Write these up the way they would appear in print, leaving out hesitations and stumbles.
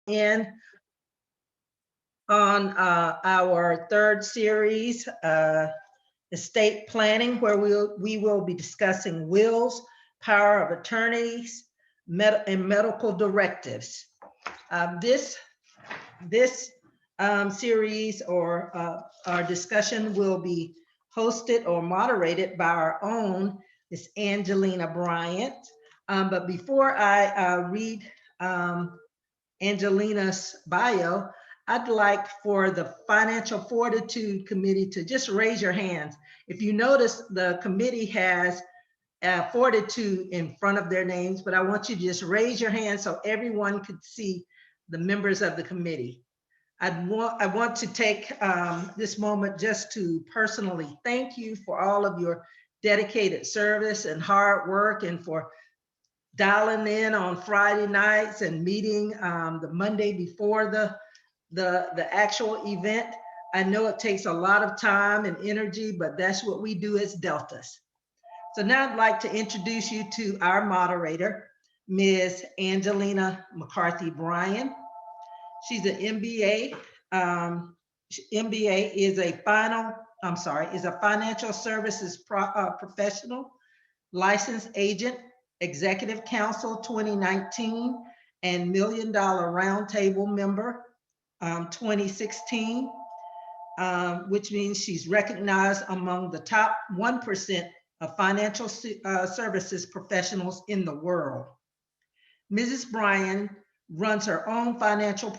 in on our third series, estate planning, where we will be discussing wills, power of attorneys, and medical directives. This series or our discussion will be hosted or moderated by our own Miss Angelina Bryant. But before I read Angelina's bio, I'd like for the Financial Fortitude Committee to just raise your hands. If you notice, the committee has Fortitude in front of their names, but I want you to just raise your hand so everyone could see the members of the committee. I want to take this moment just to personally thank you for all of your dedicated service and hard work, and for dialing in on Friday nights and meeting the Monday before the actual event. I know it takes a lot of time and energy, but that's what we do as Deltas. So now I'd like to introduce you to our moderator, Ms. Angelina McCarthy Bryan. She's an MBA. MBA is a financial services professional, licensed agent, executive council 2019, and $1 Million Roundtable member 2016, which means she's recognized among the top 1% of financial services professionals in the world. Mrs. Bryan runs her own financial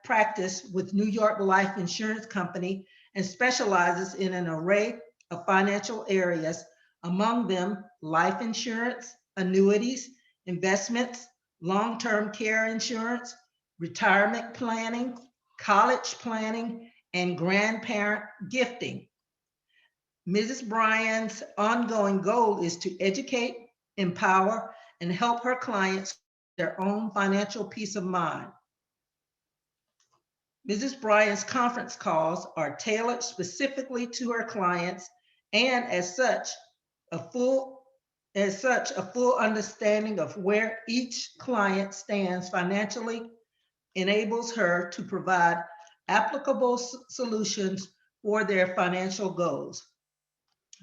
practice with New York Life Insurance Company and specializes in an array of financial areas, among them life insurance, annuities, investments, long-term care insurance, retirement planning, college planning, and grandparent gifting. Mrs. Bryan's ongoing goal is to educate, empower, and help her clients their own financial peace of mind. Mrs. Bryan's conference calls are tailored specifically to her clients, and as such, a full understanding of where each client stands financially enables her to provide applicable solutions for their financial goals.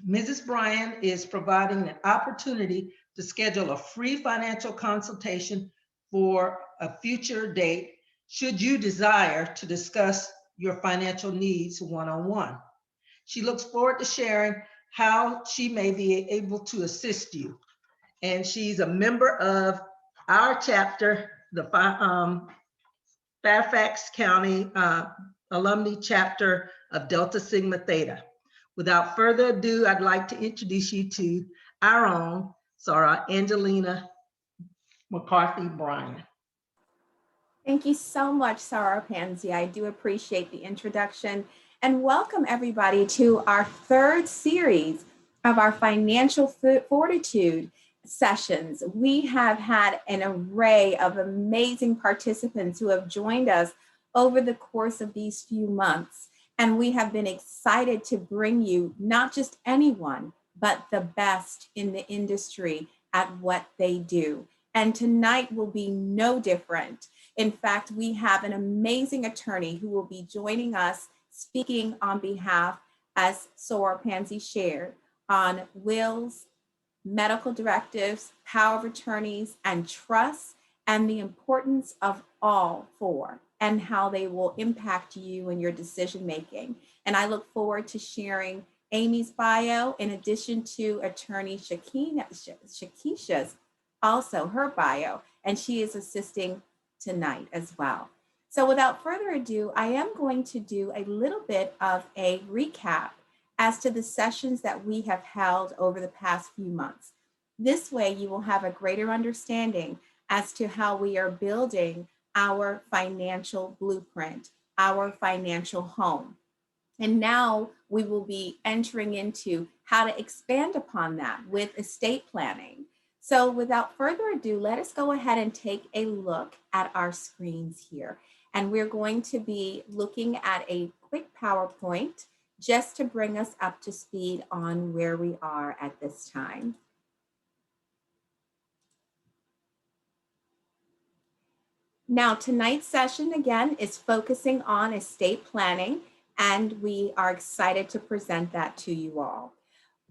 Mrs. Bryan is providing an opportunity to schedule a free financial consultation for a future date should you desire to discuss your financial needs one-on-one. She looks forward to sharing how she may be able to assist you. And she's a member of our chapter, the Fairfax County Alumni Chapter of Delta Sigma Theta. Without further ado, I'd like to introduce you to our own Sarah Angelina McCarthy Bryan. Thank you so much, Sarah Pansy. I do appreciate the introduction, and welcome everybody to our third series of our Financial Fortitude sessions. We have had an array of amazing participants who have joined us over the course of these few months. And we have been excited to bring you not just anyone, but the best in the industry at what they do. And tonight will be no different. In fact, we have an amazing attorney who will be joining us speaking on behalf, as Sora Pansy shared, on wills, medical directives, power of attorneys, and trusts, and the importance of all four, and how they will impact you and your decision making. And I look forward to sharing Amy's bio, in addition to attorney Shakisha's, also her bio, and she is assisting tonight as well. So without further ado, I am going to do a little bit of a recap as to the sessions that we have held over the past few months. This way you will have a greater understanding as to how we are building our financial blueprint, our financial home. And now we will be entering into how to expand upon that with estate planning. So without further ado, let us go ahead and take a look at our screens here. And we're going to be looking at a quick PowerPoint just to bring us up to speed on where we are at this time. Now, tonight's session again is focusing on estate planning, and we are excited to present that to you all.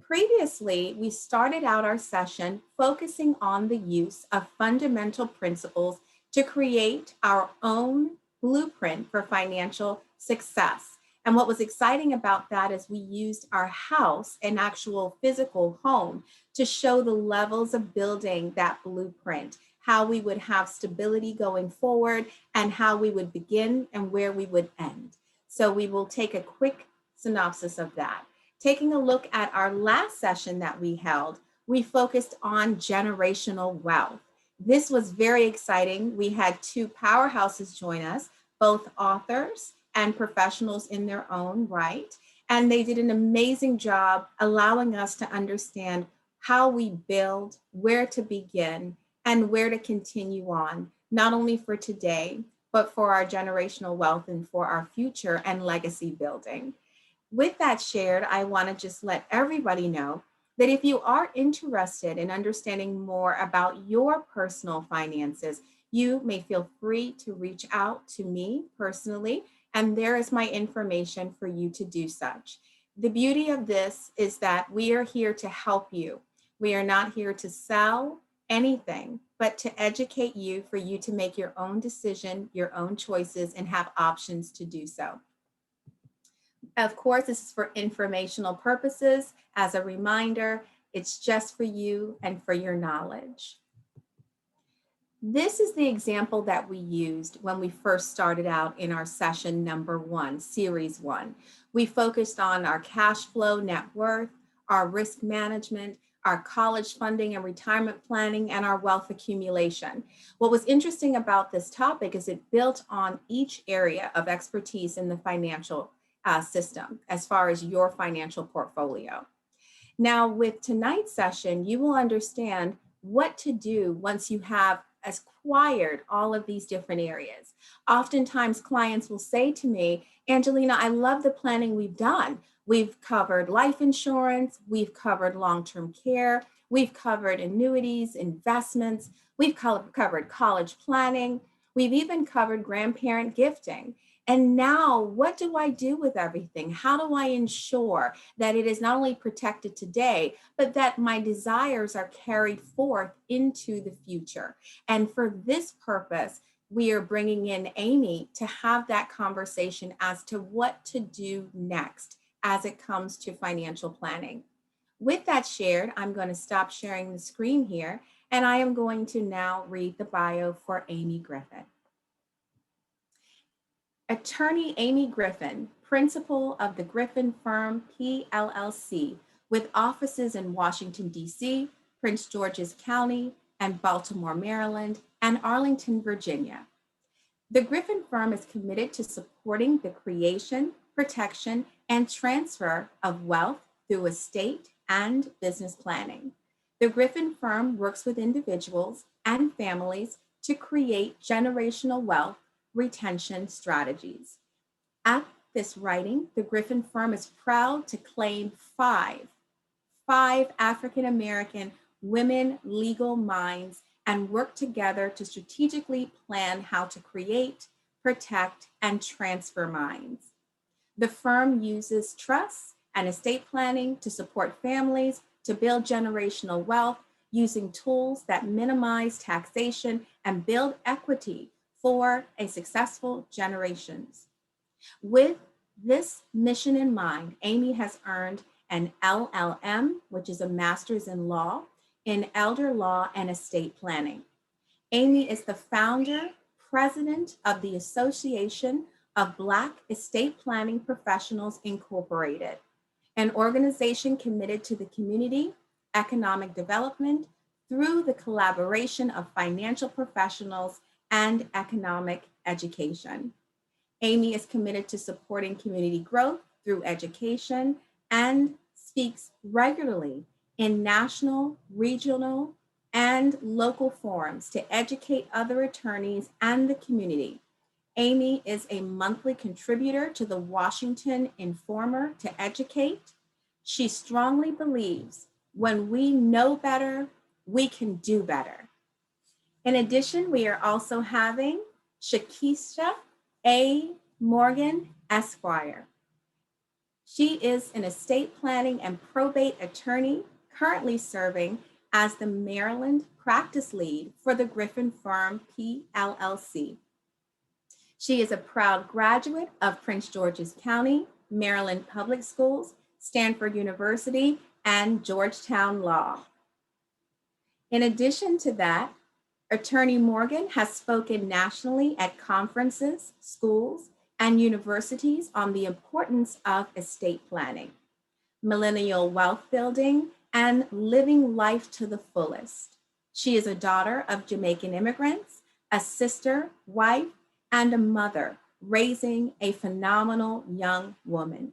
Previously, we started out our session focusing on the use of fundamental principles to create our own blueprint for financial success. And what was exciting about that is we used our house, an actual physical home, to show the levels of building that blueprint, how we would have stability going forward, and how we would begin and where we would end. So we will take a quick synopsis of that. Taking a look at our last session that we held, we focused on generational wealth. This was very exciting. We had two powerhouses join us, both authors and professionals in their own right. And they did an amazing job allowing us to understand how we build, where to begin, and where to continue on, not only for today, but for our generational wealth and for our future and legacy building. With that shared, I want to just let everybody know that if you are interested in understanding more about your personal finances, you may feel free to reach out to me personally, and there is my information for you to do such. The beauty of this is that we are here to help you. We are not here to sell anything, but to educate you for you to make your own decision, your own choices, and have options to do so. Of course, this is for informational purposes. As a reminder, it's just for you and for your knowledge. This is the example that we used when we first started out in our session number 1, series 1. We focused on our cash flow, net worth, our risk management, our college funding and retirement planning, and our wealth accumulation. What was interesting about this topic is it built on each area of expertise in the financial system as far as your financial portfolio. Now, with tonight's session, you will understand what to do once you have acquired all of these different areas. Oftentimes, clients will say to me, Angelina, I love the planning we've done. We've covered life insurance, we've covered long-term care, we've covered annuities, investments, we've covered college planning, we've even covered grandparent gifting. And now, what do I do with everything? How do I ensure that it is not only protected today, but that my desires are carried forth into the future? And for this purpose, we are bringing in Amy to have that conversation as to what to do next as it comes to financial planning. With that shared, I'm going to stop sharing the screen here, and I am going to now read the bio for Amy Griffin. Attorney Amy Griffin, principal of the Griffin Firm PLLC, with offices in Washington, D.C., Prince George's County, and Baltimore, Maryland, and Arlington, Virginia. The Griffin Firm is committed to supporting the creation, protection, and transfer of wealth through estate and business planning. The Griffin Firm works with individuals and families to create generational wealth retention strategies. At this writing, the Griffin Firm is proud to claim five African American women legal minds and work together to strategically plan how to create, protect, and transfer minds. The firm uses trusts and estate planning to support families to build generational wealth using tools that minimize taxation and build equity for a successful generations. With this mission in mind, Amy has earned an LLM, which is a master's in law, in elder law and estate planning. Amy is the founder, president of the Association of Black Estate Planning Professionals Incorporated, an organization committed to the community, economic development through the collaboration of financial professionals and economic education. Amy is committed to supporting community growth through education and speaks regularly in national, regional, and local forums to educate other attorneys and the community. Amy is a monthly contributor to the Washington Informer to educate. She strongly believes when we know better, we can do better. In addition, we are also having Shakisha A. Morgan, Esquire. She is an estate planning and probate attorney currently serving as the Maryland practice lead for the Griffin Firm PLLC. She is a proud graduate of Prince George's County, Maryland Public Schools, Stanford University, and Georgetown Law. In addition to that, Attorney Morgan has spoken nationally at conferences, schools, and universities on the importance of estate planning, millennial wealth building, and living life to the fullest. She is a daughter of Jamaican immigrants, a sister, wife, and a mother, raising a phenomenal young woman.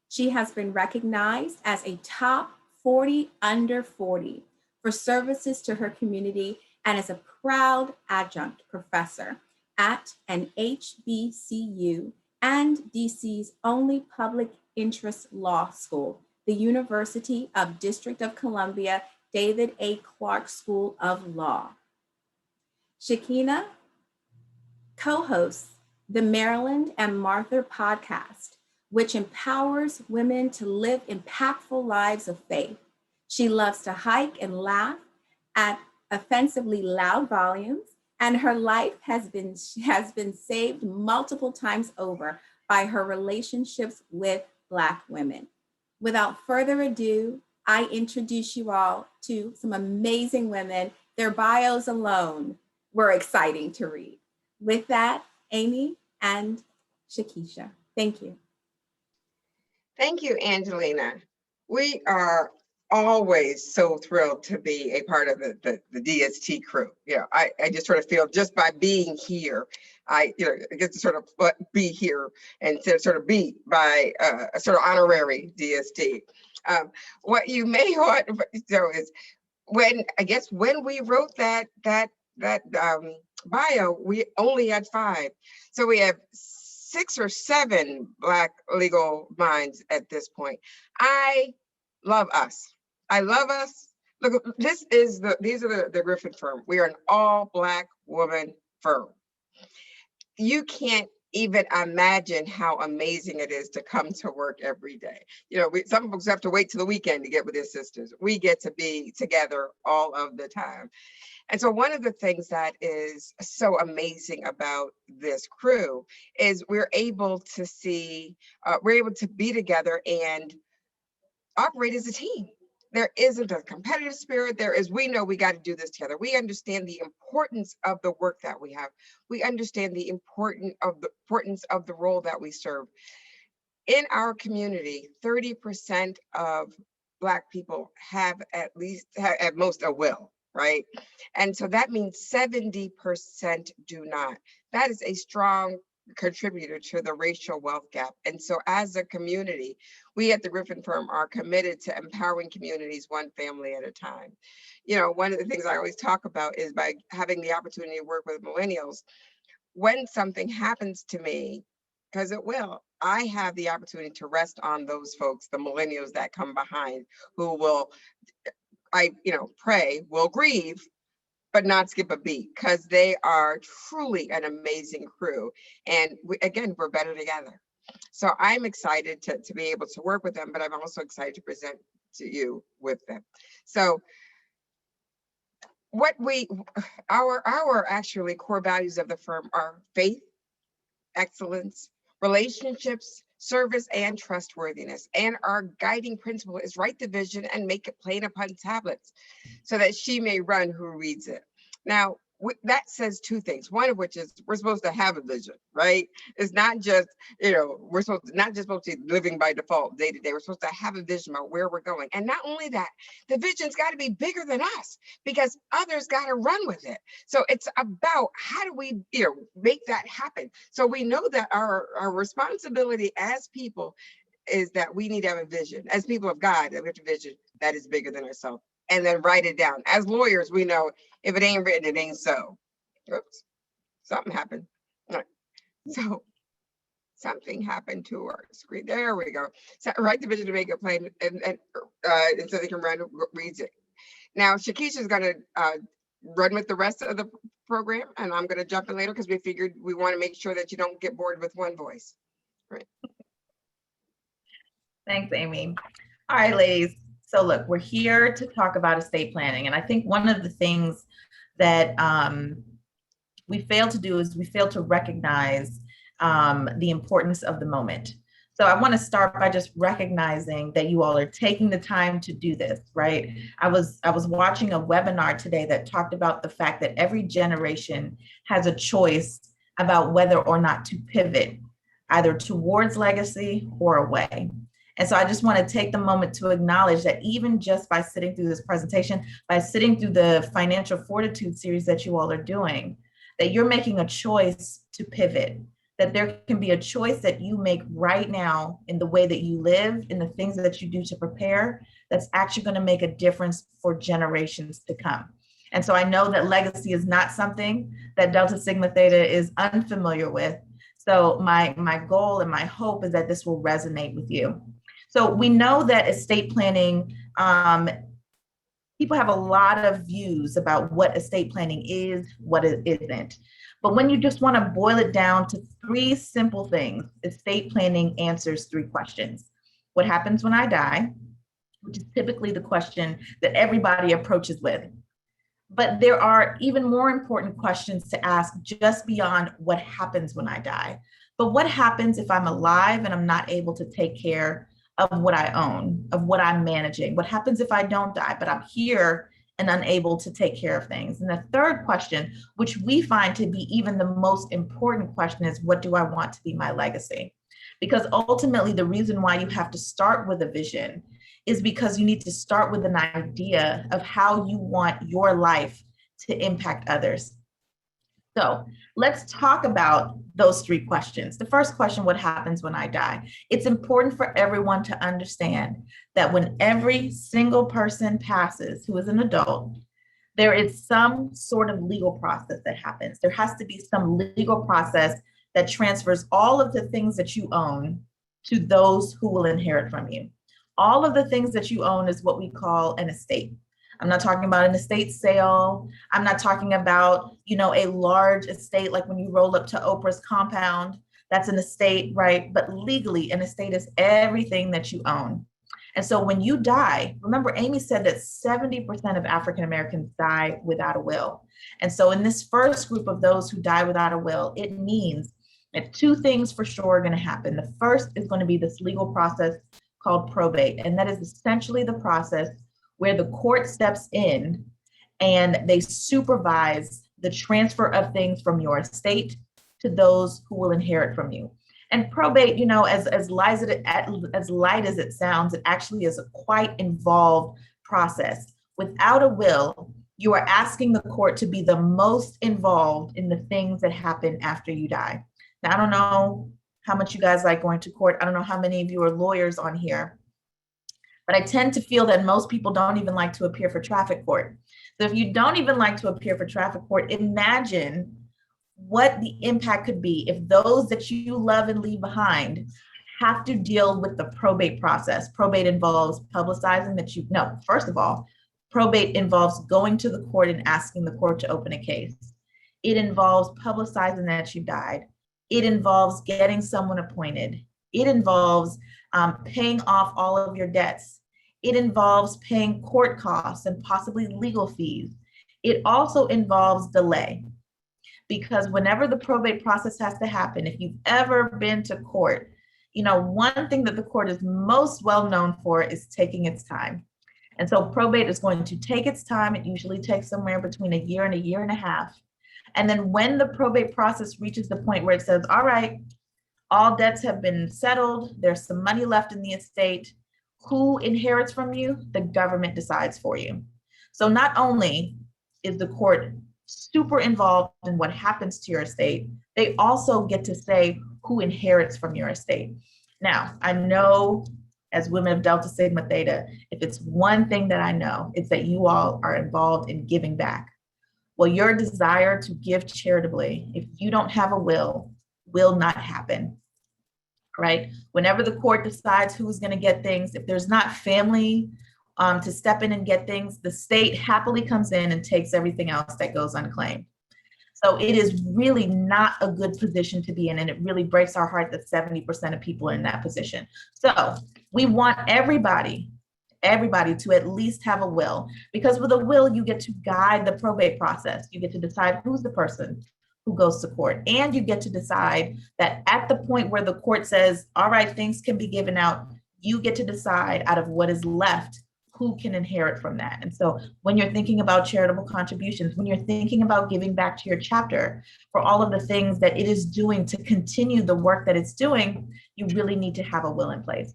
She has been recognized as a top 40 under 40 for services to her community and is a proud adjunct professor at an HBCU and DC's only public interest law school, the University of District of Columbia David A. Clark School of Law. Shakina co-hosts the Maryland and Martha podcast, which empowers women to live impactful lives of faith. She loves to hike and laugh at offensively loud volumes, and her life has been saved multiple times over by her relationships with Black women. Without further ado, I introduce you all to some amazing women. Their bios alone were exciting to read. With that, Amy and Shakisha, thank you. Thank you, Angelina. We are always so thrilled to be a part of the DST crew. I just sort of feel just by being here, I get to sort of be here and to sort of be by a sort of honorary DST. What you may want to know is when we wrote that bio, we only had 5. So we have 6 or 7 Black legal minds at this point. I love us. I love us. Look, these are the Griffin firm. We are an all Black woman firm. You can't even imagine how amazing it is to come to work every day. Some folks have to wait till the weekend to get with their sisters. We get to be together all of the time. And so one of the things that is so amazing about this crew is we're able to be together and operate as a team. There isn't a competitive spirit. We know we got to do this together. We understand the importance of the work that we have. We understand the importance of the role that we serve. In our community, 30% of Black people have at most a will, right? And so that means 70% do not. That is a strong contributor to the racial wealth gap. And so as a community, we at the Griffin Firm are committed to empowering communities one family at a time. One of the things I always talk about is by having the opportunity to work with millennials, when something happens to me, because it will, I have the opportunity to rest on those folks, the millennials that come behind, who will, pray, will grieve, but not skip a beat, because they are truly an amazing crew. And we're better together. So I'm excited to be able to work with them, but I'm also excited to present to you with them. So our actually core values of the firm are faith, excellence, relationships, service, and trustworthiness. And our guiding principle is write the vision and make it plain upon tablets so that she may run who reads it. Now, that says 2 things. One of which is we're supposed to have a vision, right? It's not just, we're not just supposed to be living by default day to day. We're supposed to have a vision about where we're going. And not only that, the vision's got to be bigger than us because others got to run with it. So it's about how do we, make that happen? So we know that our responsibility as people is that we need to have a vision. As people of God, we have a vision that is bigger than ourselves. And then write it down. As lawyers, we know if it ain't written, it ain't so. Oops, something happened. All right. So something happened to our screen. There we go. So write the vision to make it plain, and so they can read it. Now Shakisha is going to run with the rest of the program, and I'm going to jump in later because we figured we want to make sure that you don't get bored with one voice. Right. Thanks, Amy. All right, ladies. So look, we're here to talk about estate planning. And I think one of the things that we fail to do is we fail to recognize the importance of the moment. So I want to start by just recognizing that you all are taking the time to do this, right? I was watching a webinar today that talked about the fact that every generation has a choice about whether or not to pivot either towards legacy or away. And so I just want to take the moment to acknowledge that even just by sitting through this presentation, by sitting through the Financial Fortitude series that you all are doing, that you're making a choice to pivot, that there can be a choice that you make right now in the way that you live, in the things that you do to prepare, that's actually going to make a difference for generations to come. And so I know that legacy is not something that Delta Sigma Theta is unfamiliar with. So my goal and my hope is that this will resonate with you. So we know that estate planning, people have a lot of views about what estate planning is, what it isn't. But when you just want to boil it down to 3 simple things, estate planning answers 3 questions. What happens when I die? Which is typically the question that everybody approaches with. But there are even more important questions to ask just beyond what happens when I die. But what happens if I'm alive and I'm not able to take care of what I own, of what I'm managing? What happens if I don't die, but I'm here and unable to take care of things? And the third question, which we find to be even the most important question, is what do I want to be my legacy? Because ultimately the reason why you have to start with a vision is because you need to start with an idea of how you want your life to impact others. So let's talk about those 3 questions. The first question, what happens when I die? It's important for everyone to understand that when every single person passes who is an adult, there is some sort of legal process that happens. There has to be some legal process that transfers all of the things that you own to those who will inherit from you. All of the things that you own is what we call an estate. I'm not talking about an estate sale. I'm not talking about, a large estate like when you roll up to Oprah's compound. That's an estate, right? But legally, an estate is everything that you own. And so when you die, remember Amy said that 70% of African Americans die without a will. And so in this first group of those who die without a will, it means that 2 things for sure are going to happen. The first is going to be this legal process called probate. And that is essentially the process where the court steps in and they supervise the transfer of things from your estate to those who will inherit from you. And probate, as light as it sounds, it actually is a quite involved process. Without a will, you are asking the court to be the most involved in the things that happen after you die. Now, I don't know how much you guys like going to court. I don't know how many of you are lawyers on here, but I tend to feel that most people don't even like to appear for traffic court. So if you don't even like to appear for traffic court, imagine what the impact could be if those that you love and leave behind have to deal with the probate process. Probate involves publicizing that first of all, probate involves going to the court and asking the court to open a case. It involves publicizing that you died. It involves getting someone appointed. It involves paying off all of your debts. It involves paying court costs and possibly legal fees. It also involves delay, because whenever the probate process has to happen, if you've ever been to court, one thing that the court is most well known for is taking its time. And so probate is going to take its time. It usually takes somewhere between a year and a year and a half. And then when the probate process reaches the point where it says, all right, all debts have been settled, there's some money left in the estate, who inherits from you? The government decides for you. So not only is the court super involved in what happens to your estate, they also get to say who inherits from your estate. Now, I know as women of Delta Sigma Theta, if it's one thing that I know, it's that you all are involved in giving back. Well, your desire to give charitably, if you don't have a will not happen, right? Whenever the court decides who's going to get things, if there's not family to step in and get things, the state happily comes in and takes everything else that goes unclaimed. So it is really not a good position to be in. And it really breaks our heart that 70% of people are in that position. So we want everybody to at least have a will, because with a will, you get to guide the probate process. You get to decide who's the person who goes to court. And you get to decide that at the point where the court says, all right, things can be given out, you get to decide out of what is left, who can inherit from that. And so when you're thinking about charitable contributions, when you're thinking about giving back to your chapter for all of the things that it is doing to continue the work that it's doing, you really need to have a will in place.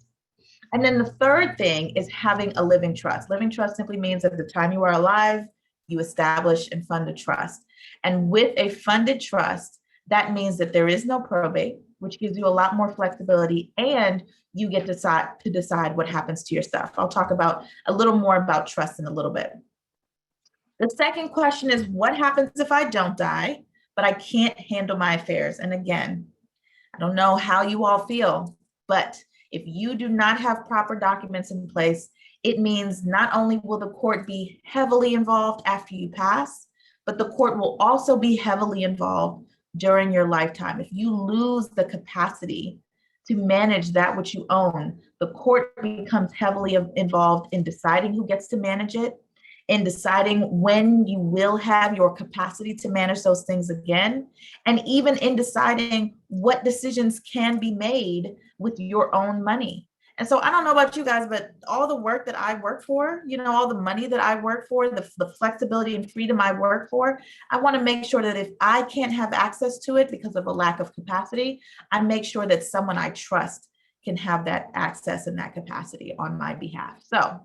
And then the third thing is having a living trust. Living trust simply means at the time you are alive, you establish and fund a trust. And with a funded trust, that means that there is no probate, which gives you a lot more flexibility, and you get to decide what happens to your stuff. I'll talk about a little more about trust in a little bit. The second question is, what happens if I don't die, but I can't handle my affairs? And again, I don't know how you all feel, but if you do not have proper documents in place, it means not only will the court be heavily involved after you pass, but the court will also be heavily involved during your lifetime. If you lose the capacity to manage that which you own, the court becomes heavily involved in deciding who gets to manage it, in deciding when you will have your capacity to manage those things again, and even in deciding what decisions can be made with your own money. And so I don't know about you guys, but all the work that I work for, all the money that I work for, the flexibility and freedom I work for, I want to make sure that if I can't have access to it because of a lack of capacity, I make sure that someone I trust can have that access and that capacity on my behalf. So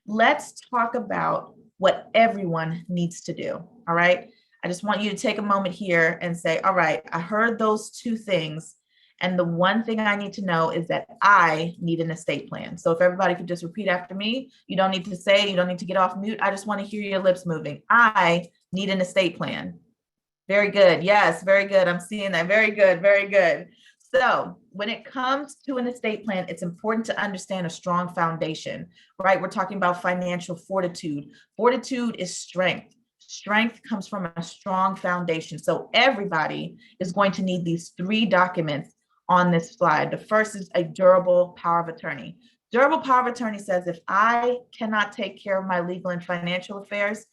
let's talk about what everyone needs to do. All right. I just want you to take a moment here and say, all right, I heard those two things. And the one thing I need to know is that I need an estate plan. So if everybody could just repeat after me, you don't need to say, you don't need to get off mute. I just want to hear your lips moving. I need an estate plan. Very good. Yes, very good. I'm seeing that. Very good. Very good. So when it comes to an estate plan, it's important to understand a strong foundation, right? We're talking about financial fortitude. Fortitude is strength. Strength comes from a strong foundation. So everybody is going to need these three documents on this slide. The first is a durable power of attorney. Durable power of attorney says if I cannot take care of my legal and financial affairs,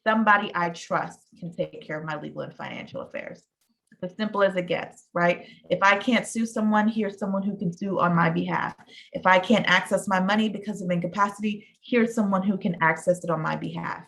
somebody I trust can take care of my legal and financial affairs. As simple as it gets, right? If I can't sue someone, here's someone who can sue on my behalf. If I can't access my money because of incapacity, here's someone who can access it on my behalf.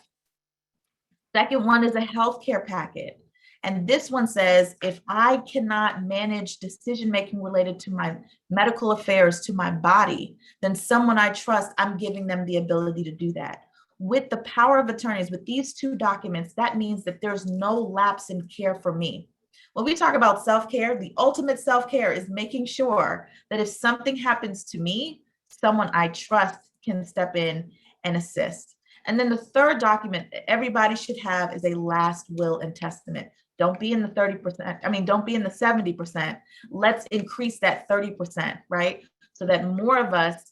Second one is a healthcare packet. And this one says, if I cannot manage decision-making related to my medical affairs, to my body, then someone I trust, I'm giving them the ability to do that. With the power of attorneys, with these two documents, that means that there's no lapse in care for me. When we talk about self-care, the ultimate self-care is making sure that if something happens to me, someone I trust can step in and assist. And then the third document that everybody should have is a last will and testament. Don't be in the 30%. Don't be in the 70%. Let's increase that 30%, right? So that more of us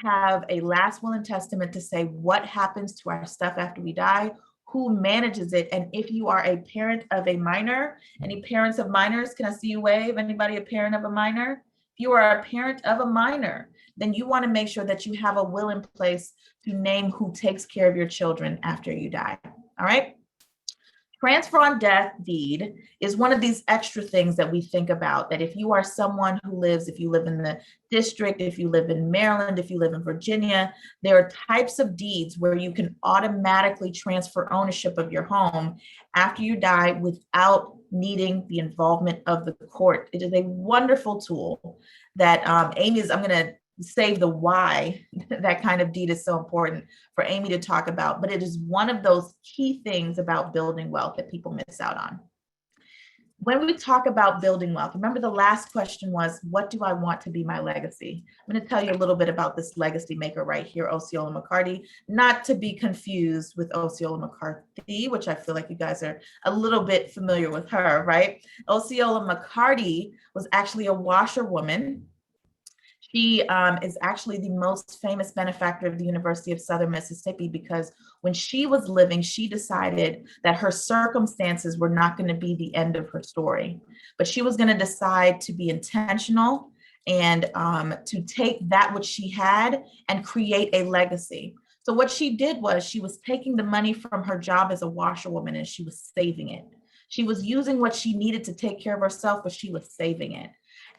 have a last will and testament to say what happens to our stuff after we die, who manages it. And if you are a parent of a minor, any parents of minors, can I see you wave? Anybody a parent of a minor? If you are a parent of a minor, then you want to make sure that you have a will in place to name who takes care of your children after you die. All right. Transfer on death deed is one of these extra things that we think about, that if you are someone who lives, if you live in the district, if you live in Maryland, if you live in Virginia, there are types of deeds where you can automatically transfer ownership of your home after you die without needing the involvement of the court. It is a wonderful tool that I'm going to save the why that kind of deed is so important for Amy to talk about, but it is one of those key things about building wealth that people miss out on. When we talk about building wealth, remember the last question was, what do I want to be my legacy? I'm going to tell you a little bit about this legacy maker right here, Osceola McCarty, not to be confused with Osceola McCarthy, which I feel like you guys are a little bit familiar with her, right? Osceola McCarty was actually a washerwoman. She is actually the most famous benefactor of the University of Southern Mississippi, because when she was living, she decided that her circumstances were not going to be the end of her story, but she was going to decide to be intentional and to take that which she had and create a legacy. So what she did was she was taking the money from her job as a washerwoman and she was saving it. She was using what she needed to take care of herself, but she was saving it.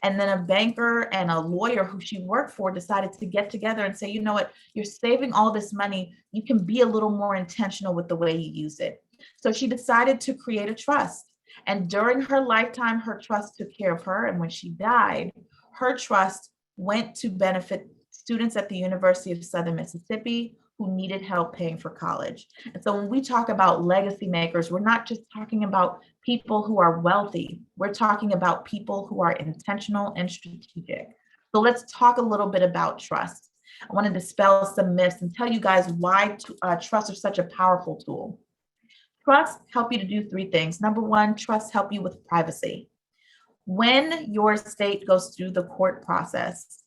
And then a banker and a lawyer who she worked for decided to get together and say, you know what, you're saving all this money. You can be a little more intentional with the way you use it. So she decided to create a trust. And during her lifetime, her trust took care of her. And when she died, her trust went to benefit students at the University of Southern Mississippi who needed help paying for college. And so when we talk about legacy makers, we're not just talking about people who are wealthy. We're talking about people who are intentional and strategic. So let's talk a little bit about trust. I want to dispel some myths and tell you guys why trust is such a powerful tool. Trust help you to do three things. Number one, trust help you with privacy. When your state goes through the court process,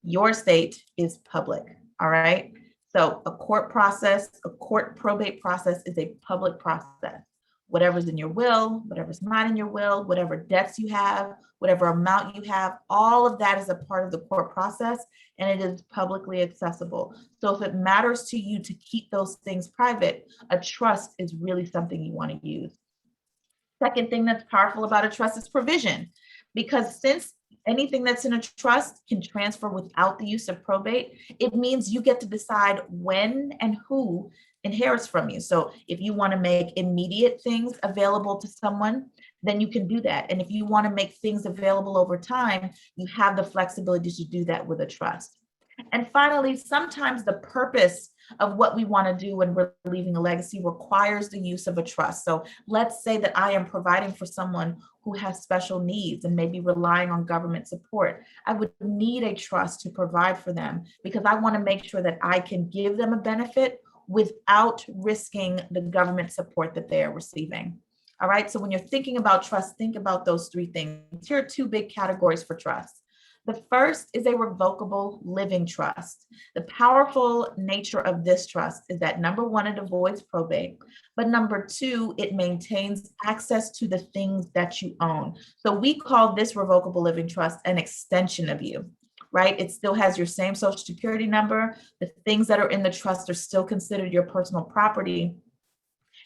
your state is public, all right? So a court process, a court probate process is a public process. Whatever's in your will, whatever's not in your will, whatever debts you have, whatever amount you have, all of that is a part of the court process and it is publicly accessible. So if it matters to you to keep those things private, a trust is really something you want to use. Second thing that's powerful about a trust is provision, because since anything that's in a trust can transfer without the use of probate, it means you get to decide when and who inherits from you. So if you want to make immediate things available to someone, then you can do that. And if you want to make things available over time, you have the flexibility to do that with a trust. And finally, sometimes the purpose of what we want to do when we're leaving a legacy requires the use of a trust. So let's say that I am providing for someone who has special needs and maybe relying on government support. I would need a trust to provide for them because I want to make sure that I can give them a benefit without risking the government support that they are receiving. All right, so when you're thinking about trust, think about those three things. Here are two big categories for trust. The first is a revocable living trust. The powerful nature of this trust is that number one, it avoids probate, but number two, it maintains access to the things that you own. So we call this revocable living trust an extension of you, right? It still has your same social security number. The things that are in the trust are still considered your personal property.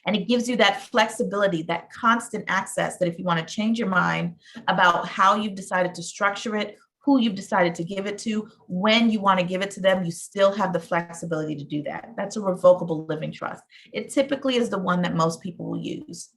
And it gives you that flexibility, that constant access that if you want to change your mind about how you've decided to structure it, who you've decided to give it to, when you want to give it to them, you still have the flexibility to do that. That's a revocable living trust. It typically is the one that most people will use.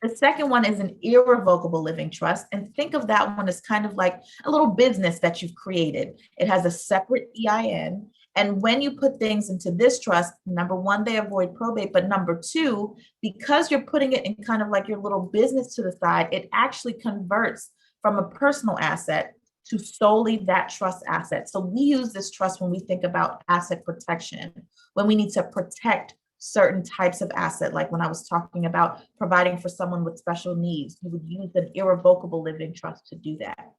The second one is an irrevocable living trust. And think of that one as kind of like a little business that you've created. It has a separate EIN. And when you put things into this trust, number one, they avoid probate. But number two, because you're putting it in kind of like your little business to the side, it actually converts from a personal asset to solely that trust asset. So we use this trust when we think about asset protection, when we need to protect certain types of asset, like when I was talking about providing for someone with special needs, you would use an irrevocable living trust to do that.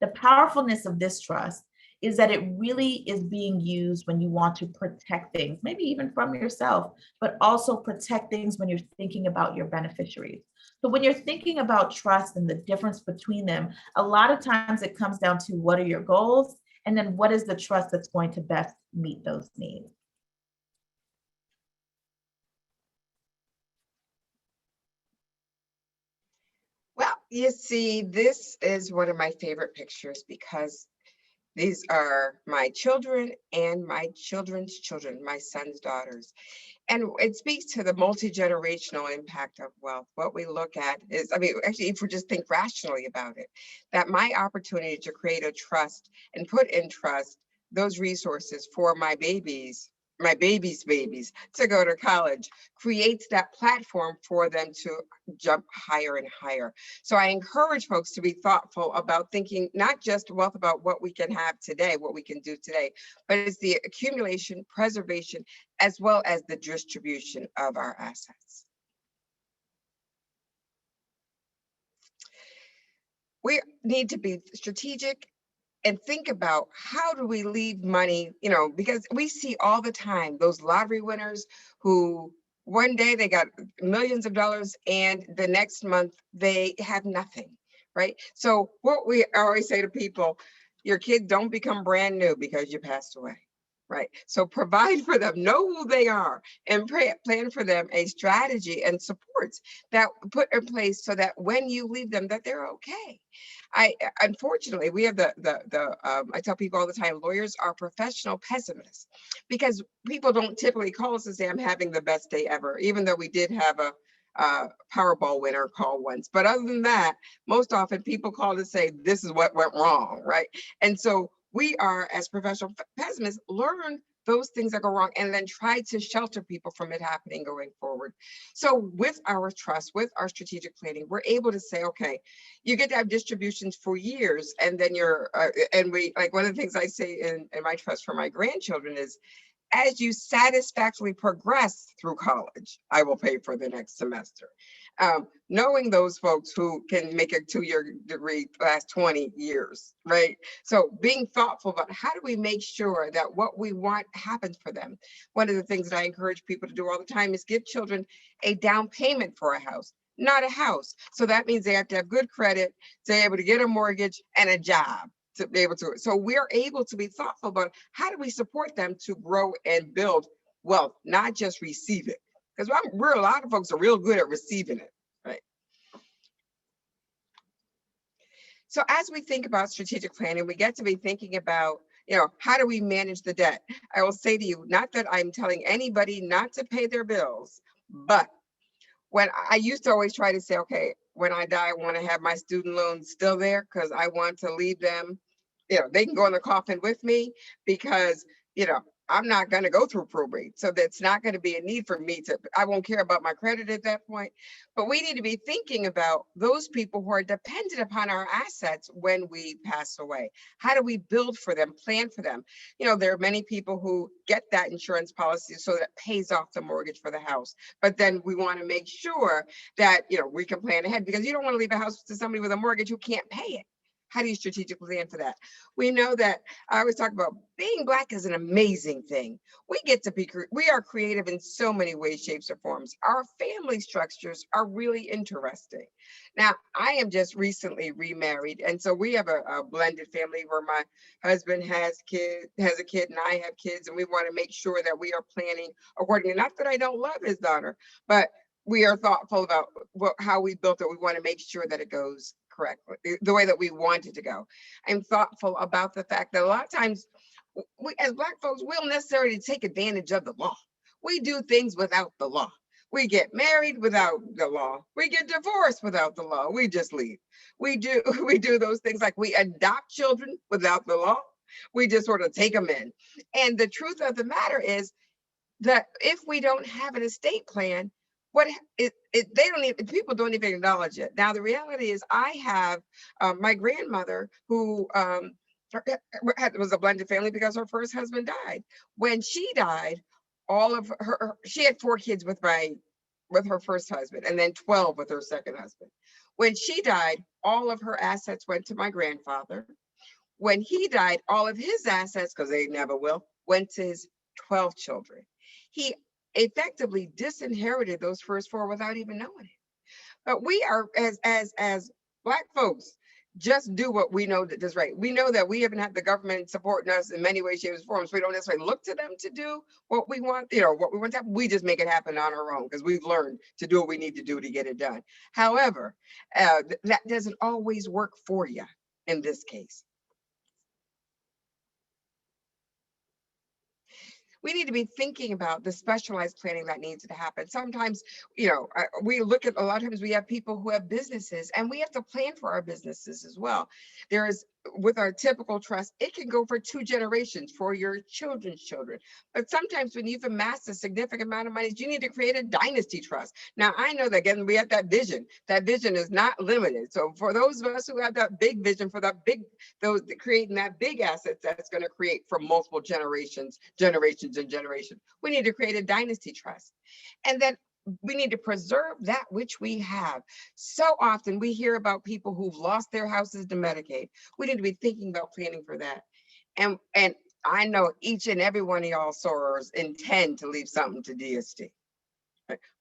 The powerfulness of this trust is that it really is being used when you want to protect things, maybe even from yourself, but also protect things when you're thinking about your beneficiaries. So when you're thinking about trust and the difference between them, a lot of times it comes down to what are your goals, and then what is the trust that's going to best meet those needs. Well, you see, this is one of my favorite pictures because these are my children and my children's children, my son's daughters. And it speaks to the multi-generational impact of wealth. What we look at is, I mean, actually, if we just think rationally about it, that my opportunity to create a trust and put in trust those resources for my babies babies to go to college creates that platform for them to jump higher and higher. So I encourage folks to be thoughtful about thinking not just wealth about what we can have today, what we can do today, but it's the accumulation, preservation, as well as the distribution of our assets. We need to be strategic and think about how do we leave money, because we see all the time those lottery winners who one day they got millions of dollars and the next month they have nothing, right? So what we always say to people, your kids don't become brand new because you passed away, right? So provide for them, know who they are, and plan for them a strategy and supports that put in place so that when you leave them, that they're okay. Unfortunately, we have I tell people all the time, lawyers are professional pessimists because people don't typically call us and say, I'm having the best day ever, even though we did have a Powerball winner call once. But other than that, most often people call to say, this is what went wrong, right? And so we are, as professional pessimists, learn those things that go wrong and then try to shelter people from it happening going forward. So with our trust, with our strategic planning, we're able to say, okay, you get to have distributions for years, and then and we, like one of the things I say in my trust for my grandchildren is, as you satisfactorily progress through college, I will pay for the next semester. Knowing those folks who can make a 2-year degree last 20 years, right? So being thoughtful about how do we make sure that what we want happens for them. One of the things that I encourage people to do all the time is give children a down payment for a house, not a house. So that means they have to have good credit, to be able to get a mortgage and a job to be able to. So we're able to be thoughtful about how do we support them to grow and build wealth, not just receive it. Because a lot of folks are real good at receiving it, right? So as we think about strategic planning, we get to be thinking about, how do we manage the debt? I will say to you, not that I'm telling anybody not to pay their bills, but when I used to always try to say, okay, when I die, I want to have my student loans still there because I want to leave them, they can go in the coffin with me because, I'm not going to go through probate. So that's not going to be a need for me I won't care about my credit at that point. But we need to be thinking about those people who are dependent upon our assets when we pass away. How do we build for them, plan for them? There are many people who get that insurance policy so that it pays off the mortgage for the house. But then we want to make sure that, we can plan ahead, because you don't want to leave a house to somebody with a mortgage who can't pay it. How do you strategically plan for that? We know that I always talk about being Black is an amazing thing. We are creative in so many ways, shapes, or forms. Our family structures are really interesting. Now, I am just recently remarried, and so we have a blended family where my husband has a kid, and I have kids, and we want to make sure that we are planning accordingly. Not that I don't love his daughter, but we are thoughtful about how we built it. We want to make sure that it goes correctly, the way that we want it to go. I'm thoughtful about the fact that a lot of times we, as Black folks, we don't necessarily take advantage of the law. We do things without the law. We get married without the law. We get divorced without the law. We just leave. We do those things, like we adopt children without the law. We just sort of take them in. And the truth of the matter is that if we don't have an estate plan, people don't even acknowledge it. Now, the reality is I have my grandmother who was a blended family because her first husband died. When she died, she had 4 kids with her first husband, and then 12 with her second husband. When she died, all of her assets went to my grandfather. When he died, all of his assets, because they never will, went to his 12 children. He effectively disinherited those first 4 without even knowing it. But we are, as Black folks, just do what we know that is right. We know that we haven't had the government supporting us in many ways, shapes, and forms. We don't necessarily look to them to do what we want, what we want to happen. We just make it happen on our own because we've learned to do what we need to do to get it done. However, that doesn't always work for you in this case. We need to be thinking about the specialized planning that needs to happen. Sometimes, we look at, a lot of times we have people who have businesses, and we have to plan for our businesses as well. With our typical trust, it can go for 2 generations, for your children's children. But sometimes when you've amassed a significant amount of money, you need to create a dynasty trust. Now, I know that, again, we have that vision. That vision is not limited. So for those of us who have that big vision, for creating that big asset that's going to create for multiple generations, we need to create a dynasty trust. And then we need to preserve that which we have. So often we hear about people who've lost their houses to Medicaid. We need to be thinking about planning for that. And I know each and every one of y'all sorors intend to leave something to DST.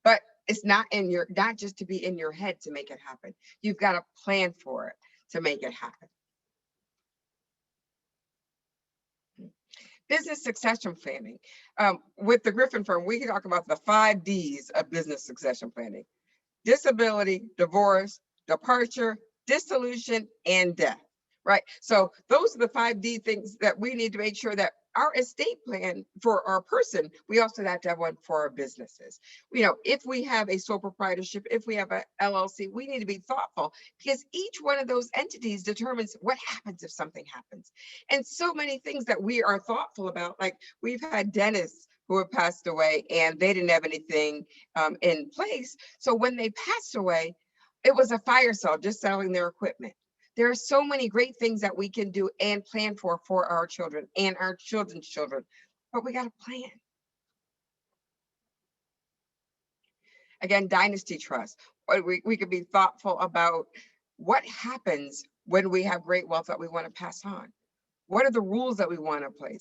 But it's not just to be in your head to make it happen. You've got to plan for it to make it happen. Business succession planning. With the Griffin firm, we can talk about the 5 Ds of business succession planning: disability, divorce, departure, dissolution, and death. Right? So those are the 5D things that we need to make sure that our estate plan for our person, we also have to have one for our businesses. You know, if we have a sole proprietorship, if we have a LLC, we need to be thoughtful, because each one of those entities determines what happens if something happens. And so many things that we are thoughtful about, like we've had dentists who have passed away and they didn't have anything in place. So when they passed away, it was a fire sale, just selling their equipment. There are so many great things that we can do and plan for our children and our children's children, but we got to plan. Again, dynasty trust. We could be thoughtful about what happens when we have great wealth that we want to pass on. What are the rules that we want to put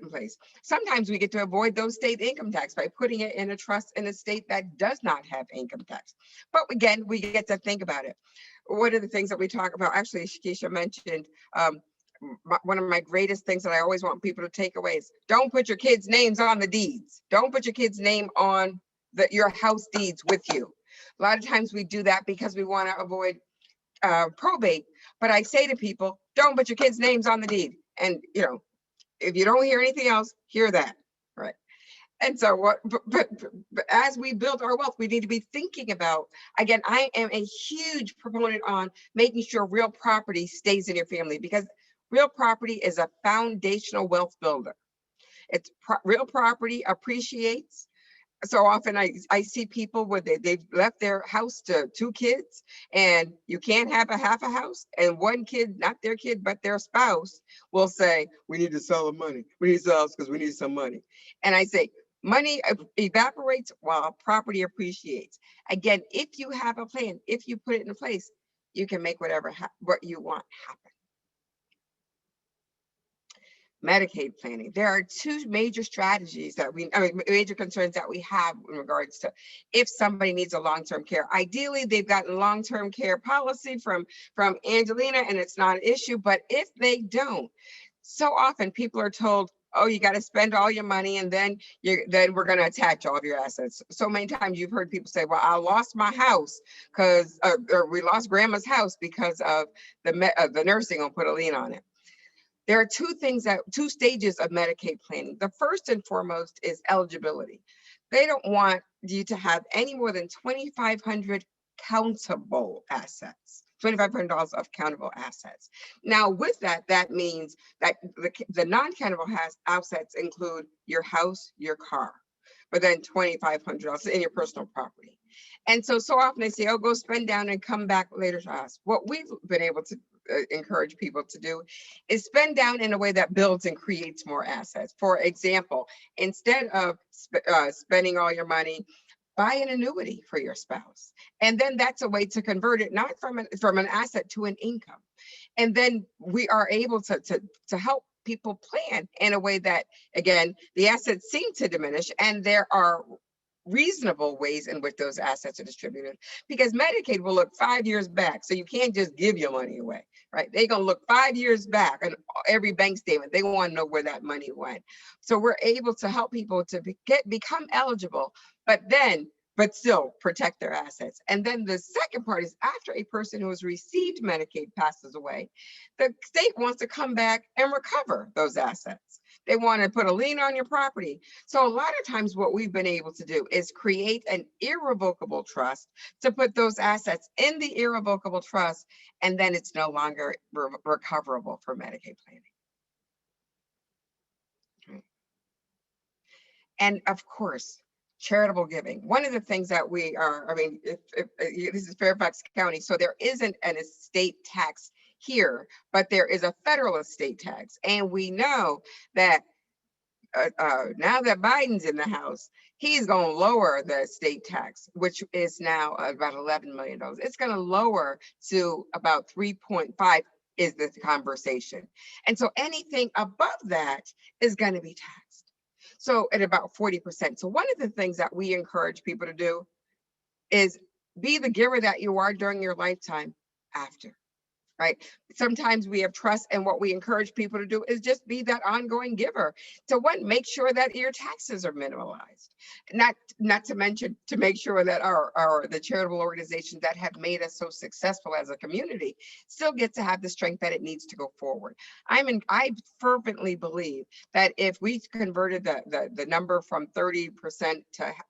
in place? Sometimes we get to avoid those state income tax by putting it in a trust in a state that does not have income tax. But again, we get to think about it. What are the things that we talk about? Actually, Shakisha mentioned one of my greatest things that I always want people to take away is don't put your kids' names on the deeds. Don't put your kids' name on your house deeds with you. A lot of times we do that because we want to avoid probate. But I say to people, don't put your kids' names on the deed. And, you know, if you don't hear anything else, hear that, right? And so but as we build our wealth, we need to be thinking about, again, I am a huge proponent on making sure real property stays in your family, because real property is a foundational wealth builder. It's real property appreciates. So often I see people where they've left their house to 2 kids, and you can't have half a house, and one kid, not their kid, but their spouse will say, we need to sell the money. We need to sell because we need some money. And I say, money evaporates while property appreciates. Again, if you have a plan, if you put it in place, you can make what you want happen. Medicaid planning. There are 2 major strategies that major concerns that we have in regards to if somebody needs a long-term care. Ideally, they've gotten long-term care policy from Angelina and it's not an issue, but if they don't, so often people are told, oh, you got to spend all your money and then we're going to attach all of your assets. So many times you've heard people say, well, I lost my house because, or we lost grandma's house because of the nursing will put a lien on it. There are 2 stages of Medicaid planning. The first and foremost is eligibility. They don't want you to have any more than $2,500 countable assets, $2,500 of countable assets. Now, with that, that means that the non-countable assets include your house, your car, but then $2,500 in your personal property. And so often they say, oh, go spend down and come back later to us. What we've been able to encourage people to do is spend down in a way that builds and creates more assets. For example, instead of spending all your money, buy an annuity for your spouse. And then that's a way to convert it, not from an asset to an income. And then we are able to help people plan in a way that, again, the assets seem to diminish, and there are reasonable ways in which those assets are distributed, because Medicaid will look 5 years back. So you can't just give your money away, right? They're going to look 5 years back on every bank statement. They want to know where that money went. So we're able to help people to become eligible, but still protect their assets. And then the second part is, after a person who has received Medicaid passes away, the state wants to come back and recover those assets. They want to put a lien on your property. So a lot of times what we've been able to do is create an irrevocable trust to put those assets in the irrevocable trust, and then it's no longer recoverable for Medicaid planning. Okay. And of course, charitable giving. One of the things that we are, this is Fairfax County, so there isn't an estate tax here, but there is a federal estate tax. And we know that now that Biden's in the House, he's going to lower the state tax, which is now about $11 million. It's going to lower to about 3.5 is the conversation. And so anything above that is going to be taxed. So at about 40%. So one of the things that we encourage people to do is be the giver that you are during your lifetime after. Right? Sometimes we have trust, and what we encourage people to do is just be that ongoing giver. To what, make sure that your taxes are minimalized. Not to mention to make sure that the charitable organizations that have made us so successful as a community still get to have the strength that it needs to go forward. I fervently believe that if we converted the number from 30%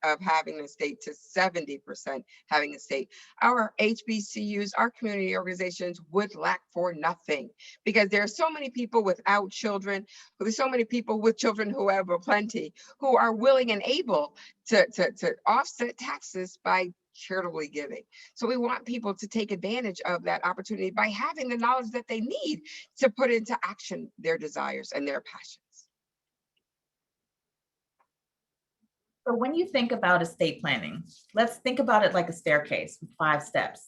of having a state to 70% having a state, our HBCUs, our community organizations would lack for nothing, because there are so many people without children, there's so many people with children who have plenty, who are willing and able to offset taxes by charitably giving. So we want people to take advantage of that opportunity by having the knowledge that they need to put into action their desires and their passions. So when you think about estate planning, let's think about it like a staircase with 5 steps.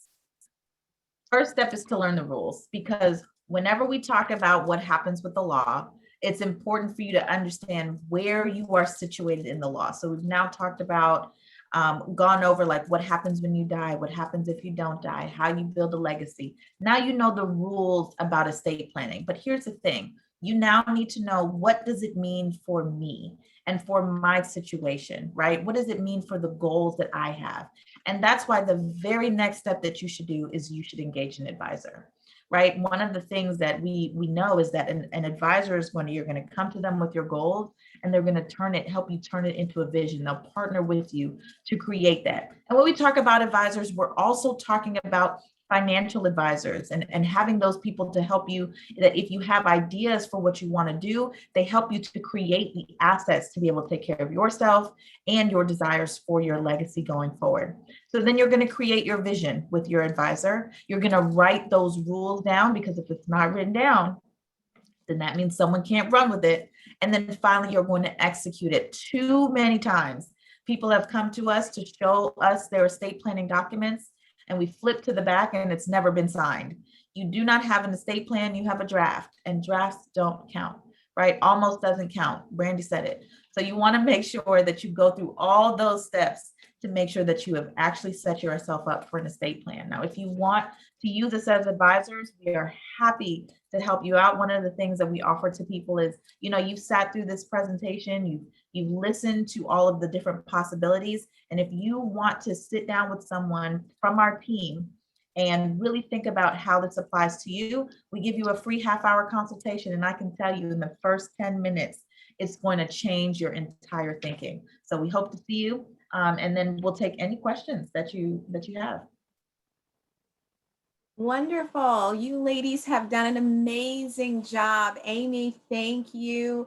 First step is to learn the rules, because whenever we talk about what happens with the law, it's important for you to understand where you are situated in the law. So we've now talked about, gone over like what happens when you die, what happens if you don't die, how you build a legacy. Now you know the rules about estate planning. But here's the thing, you now need to know, what does it mean for me and for my situation, right? What does it mean for the goals that I have? And that's why the very next step that you should do is you should engage an advisor, right? One of the things that we know is that an advisor is you're going to come to them with your goals, and they're going to help you turn it into a vision. They'll partner with you to create that. And when we talk about advisors, we're also talking about financial advisors and having those people to help you, that if you have ideas for what you want to do, they help you to create the assets to be able to take care of yourself and your desires for your legacy going forward. So then you're going to create your vision with your advisor. You're going to write those rules down, because if it's not written down, then that means someone can't run with it. And then finally, you're going to execute it. Too many times, people have come to us to show us their estate planning documents, and we flip to the back and it's never been signed. You do not have an estate plan, you have a draft, and drafts don't count, right? Almost doesn't count. Brandy said it. So you want to make sure that you go through all those steps to make sure that you have actually set yourself up for an estate plan. Now, if you want to use us as advisors, we are happy to help you out. One of the things that we offer to people is, you've sat through this presentation, you've listened to all of the different possibilities. And if you want to sit down with someone from our team and really think about how this applies to you, we give you a free half-hour consultation. And I can tell you, in the first 10 minutes, it's going to change your entire thinking. So we hope to see you. And then we'll take any questions that you have. Wonderful. You ladies have done an amazing job. Amy, thank you.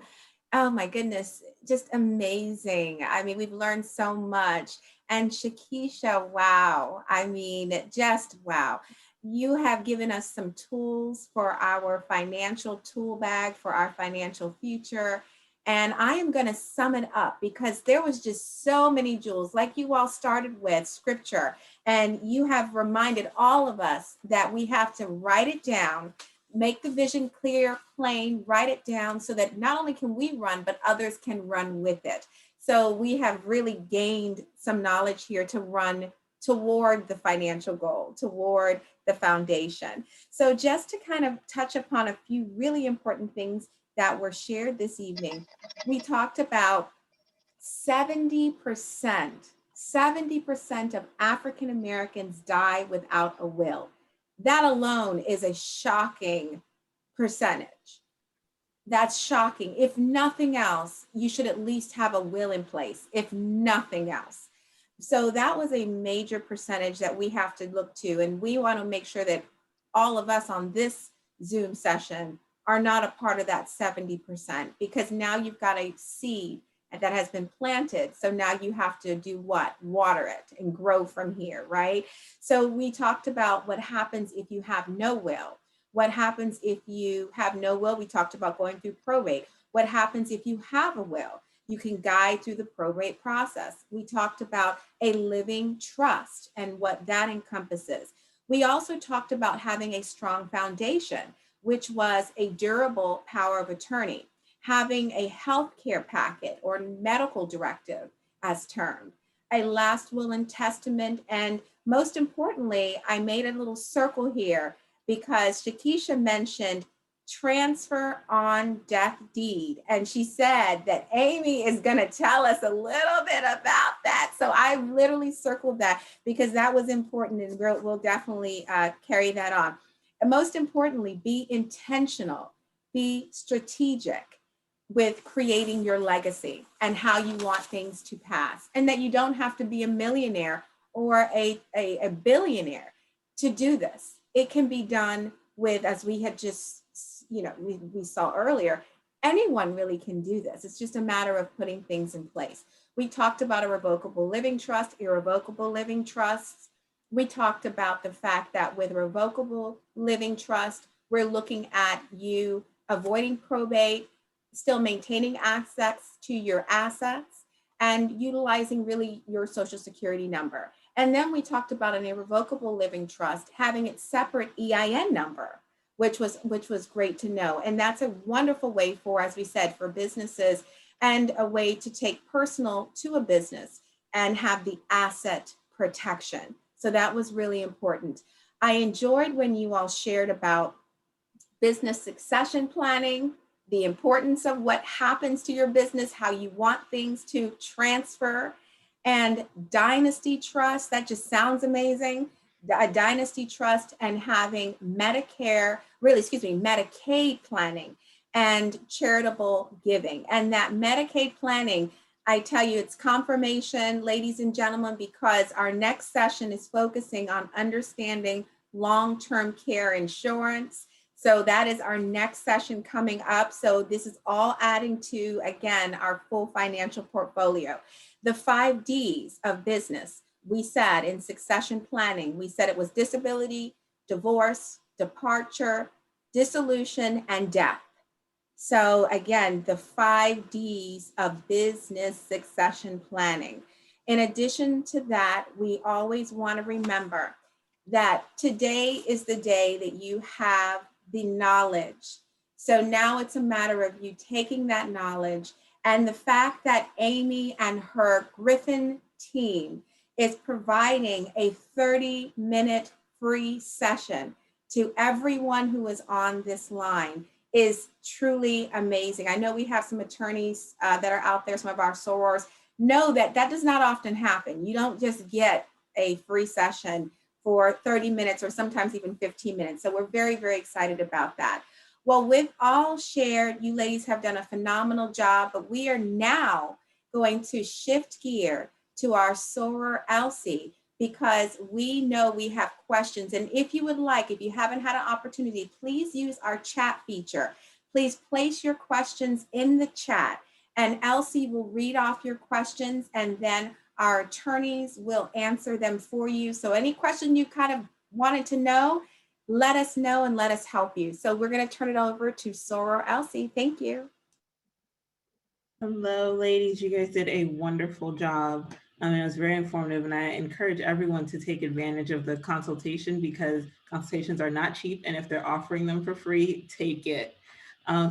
Oh my goodness, just amazing. I mean, we've learned so much. And Shakisha, wow. I mean, just wow. You have given us some tools for our financial tool bag, for our financial future. And I am going to sum it up, because there was just so many jewels, like you all started with scripture, and you have reminded all of us that we have to write it down, make the vision clear, plain, write it down, so that not only can we run, but others can run with it. So we have really gained some knowledge here to run toward the financial goal, toward the foundation. So just to kind of touch upon a few really important things that were shared this evening, we talked about 70% of African Americans die without a will. That alone is a shocking percentage. That's shocking. If nothing else, you should at least have a will in place, if nothing else. So that was a major percentage that we have to look to. And we want to make sure that all of us on this Zoom session are not a part of that 70%, because now you've got a seed that has been planted. So now you have to do what? Water it and grow from here, right? So we talked about what happens if you have no will. What happens if you have no will? We talked about going through probate. What happens if you have a will? You can guide through the probate process. We talked about a living trust and what that encompasses. We also talked about having a strong foundation, which was a durable power of attorney, having a healthcare packet or medical directive as termed, a last will and testament, and most importantly, I made a little circle here because Shakisha mentioned transfer on death deed. And she said that Amy is going to tell us a little bit about that. So I literally circled that because that was important, and we'll definitely carry that on. And most importantly, be intentional, be strategic with creating your legacy and how you want things to pass, and that you don't have to be a millionaire or a billionaire to do this. It can be done with, as we had just, we saw earlier, anyone really can do this. It's just a matter of putting things in place. We talked about a revocable living trust, irrevocable living trusts. We talked about the fact that with revocable living trust, we're looking at you avoiding probate, still maintaining access to your assets, and utilizing really your social security number. And then we talked about an irrevocable living trust having its separate EIN number, which was great to know. And that's a wonderful way for, as we said, for businesses, and a way to take personal to a business and have the asset protection. So that was really important. I enjoyed when you all shared about business succession planning, the importance of what happens to your business, how you want things to transfer, and dynasty trust. That just sounds amazing. A dynasty trust, and having Medicaid planning and charitable giving. And that Medicaid planning, I tell you, it's confirmation, ladies and gentlemen, because our next session is focusing on understanding long-term care insurance. So that is our next session coming up. So this is all adding to, again, our full financial portfolio. The 5 Ds of business, we said in succession planning, we said it was disability, divorce, departure, dissolution, and death. So again, the 5 Ds of business succession planning. In addition to that, we always want to remember that today is the day that you have the knowledge. So now it's a matter of you taking that knowledge, and the fact that Amy and her Griffin team is providing a 30-minute free session to everyone who is on this line is truly amazing. I know we have some attorneys that are out there, some of our sorors. Know that that does not often happen. You don't just get a free session for 30 minutes or sometimes even 15 minutes. So we're very, very excited about that. Well, with all shared, you ladies have done a phenomenal job, but we are now going to shift gear to our soror Elsie, because we know we have questions. And if you would like, if you haven't had an opportunity, please use our chat feature. Please place your questions in the chat, and Elsie will read off your questions, and then our attorneys will answer them for you. So any question you kind of wanted to know, let us know and let us help you. So we're going to turn it over to soror Elsie. Thank you. Hello, ladies. You guys did a wonderful job. It was very informative, and I encourage everyone to take advantage of the consultation, because consultations are not cheap, and if they're offering them for free, take it.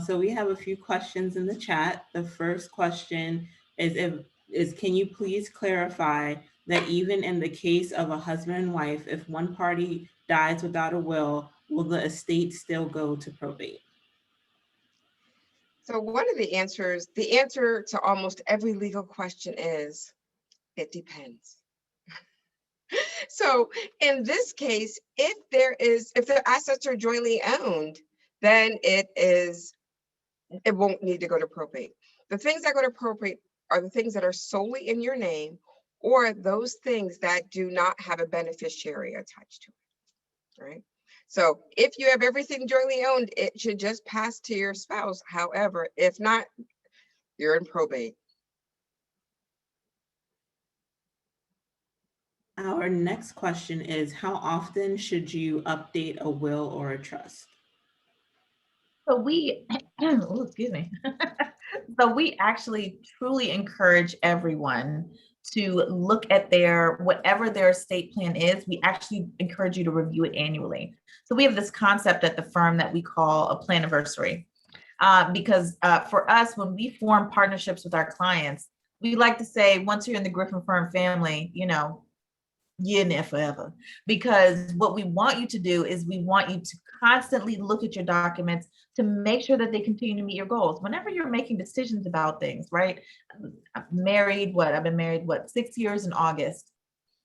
So we have a few questions in the chat. The first question is can you please clarify that even in the case of a husband and wife, if one party dies without a will the estate still go to probate? So one of the answer to almost every legal question is, it depends. So in this case, if the assets are jointly owned, then it won't need to go to probate. The things that go to probate are the things that are solely in your name, or those things that do not have a beneficiary attached to it, right? So if you have everything jointly owned, it should just pass to your spouse. However, if not, you're in probate. Our next question is, how often should you update a will or a trust? So we, oh, excuse me. So we actually truly encourage everyone to look at whatever their estate plan is. We actually encourage you to review it annually. So we have this concept at the firm that we call a plan anniversary. Because for us, when we form partnerships with our clients, we like to say, once you're in the Griffin Firm family, you're in there forever. Because what we want you to do is we want you to constantly look at your documents to make sure that they continue to meet your goals. Whenever you're making decisions about things, right? I've been married, 6 years in August.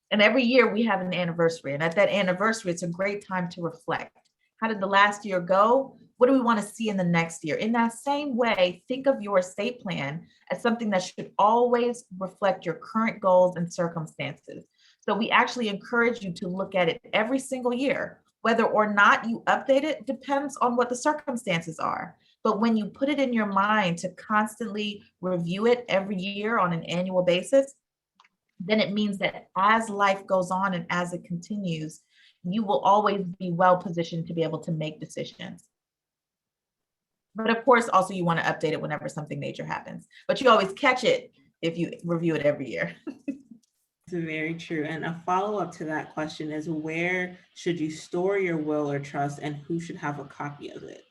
And every year we have an anniversary. And at that anniversary, it's a great time to reflect. How did the last year go? What do we want to see in the next year? In that same way, think of your estate plan as something that should always reflect your current goals and circumstances. So we actually encourage you to look at it every single year. Whether or not you update it depends on what the circumstances are. But when you put it in your mind to constantly review it every year on an annual basis, then it means that as life goes on and as it continues, you will always be well positioned to be able to make decisions. But of course, also you want to update it whenever something major happens, but you always catch it if you review it every year. It's very true. And a follow-up to that question is, where should you store your will or trust, and who should have a copy of it?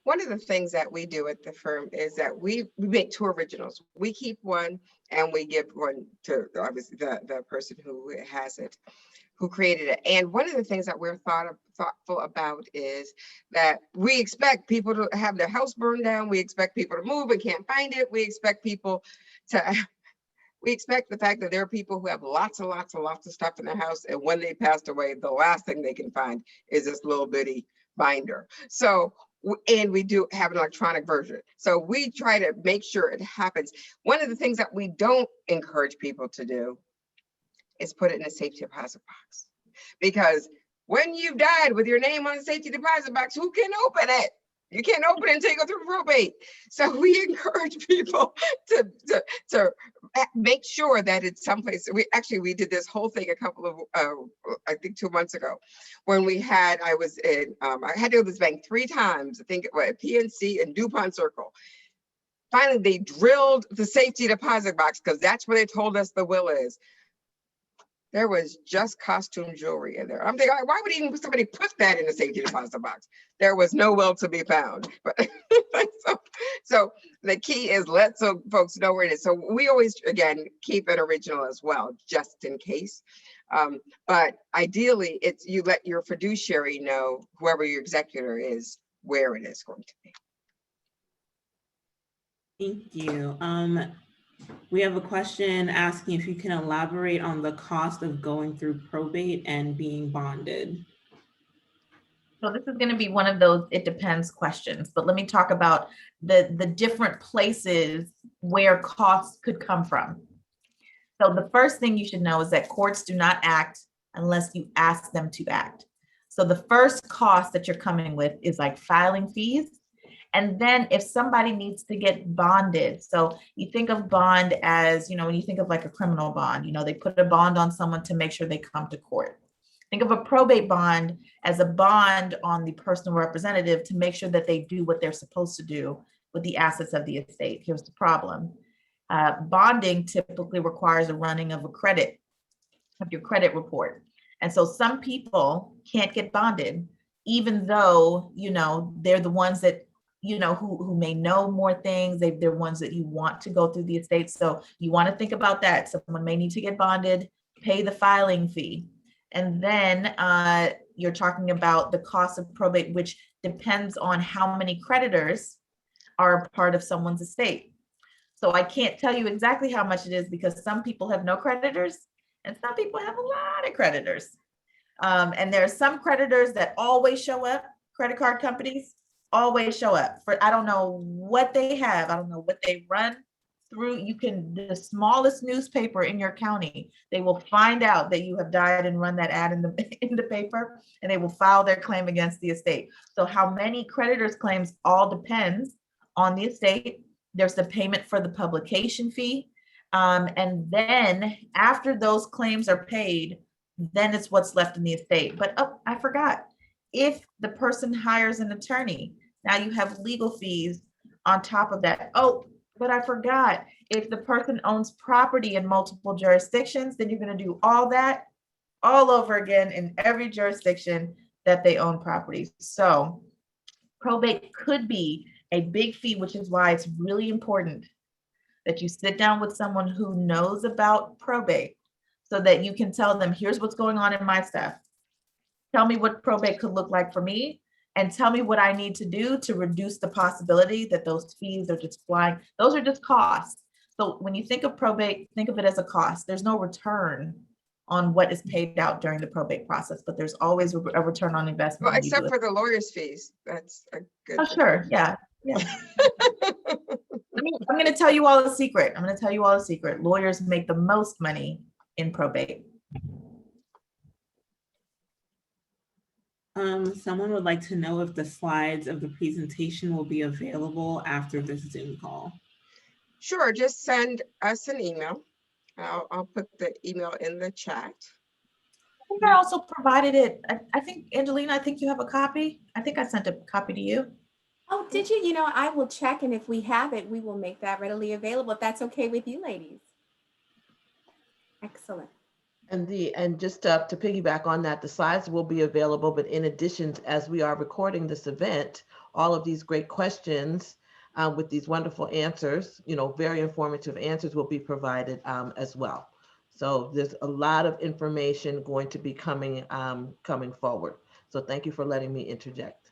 One of the things that we do at the firm is that we make two originals. We keep one and we give one to obviously the person who has it, who created it. And one of the things that we're thoughtful about is that we expect people to have their house burned down. We expect people to move and can't find it. We expect people to, we expect the fact that there are people who have lots and lots and lots of stuff in their house. And when they passed away, the last thing they can find is this little bitty binder. So, and we do have an electronic version. So we try to make sure it happens. One of the things that we don't encourage people to do is put it in a safety deposit box. Because when you've died with your name on the safety deposit box, who can open it? You can't open it until you go through probate. So we encourage people to make sure that it's someplace. We did this whole thing a couple of, I think 2 months ago, when I was in, I had to go to this bank 3 times, I think it was PNC and DuPont Circle. Finally, they drilled the safety deposit box because that's where they told us the will is. There was just costume jewelry in there. I'm thinking, why would even somebody put that in a safety deposit box? There was no will to be found. But so the key is so folks know where it is. So we always, again, keep it original as well, just in case. But ideally, it's you let your fiduciary know, whoever your executor is, where it is going to be. Thank you. We have a question asking if you can elaborate on the cost of going through probate and being bonded. So this is going to be one of those it depends questions, but let me talk about the different places where costs could come from. So the first thing you should know is that courts do not act unless you ask them to act. So the first cost that you're coming with is like filing fees. And then if somebody needs to get bonded, so you think of bond as, when you think of like a criminal bond, they put a bond on someone to make sure they come to court. Think of a probate bond as a bond on the personal representative to make sure that they do what they're supposed to do with the assets of the estate. Here's the problem. Bonding typically requires a running of your credit report. And so some people can't get bonded, even though, they're the ones that who may know more things. They're ones that you want to go through the estate. So you want to think about that. Someone may need to get bonded, pay the filing fee. And then you're talking about the cost of probate, which depends on how many creditors are a part of someone's estate. So I can't tell you exactly how much it is because some people have no creditors and some people have a lot of creditors. And there are some creditors that always show up, credit card companies always show up for, I don't know what they have. I don't know what they run through. The smallest newspaper in your county, they will find out that you have died and run that ad in the paper, and they will file their claim against the estate. So how many creditors claims all depends on the estate. There's the payment for the publication fee. And then after those claims are paid, then it's what's left in the estate. But I forgot. if the person hires an attorney, now you have legal fees on top of that. Oh, but I forgot, if the person owns property in multiple jurisdictions, then you're going to do all that all over again in every jurisdiction that they own properties. So probate could be a big fee, which is why it's really important that you sit down with someone who knows about probate so that you can tell them, here's what's going on in my stuff. Tell me what probate could look like for me, and tell me what I need to do to reduce the possibility that those fees are just flying. Those are just costs. So when you think of probate, think of it as a cost. There's no return on what is paid out during the probate process, but there's always a return on investment. Well, when you do except it. for the lawyer's fees. That's a good. Oh, sure. Yeah. I'm going to tell you all a secret. I'm going to tell you all a secret. Lawyers make the most money in probate. Someone would like to know if the slides of the presentation will be available after this Zoom call. Sure, just send us an email. I'll put the email in the chat. I think I also provided it. I think, Angelina, I think you have a copy. I think I sent a copy to you. Oh, did you? You know, I will check, and if we have it, we will make that readily available, if that's okay with you, ladies. Excellent. And just to piggyback on that, the slides will be available, but in addition, as we are recording this event, all of these great questions with these wonderful answers, very informative answers will be provided as well. So there's a lot of information going to be coming forward. So thank you for letting me interject.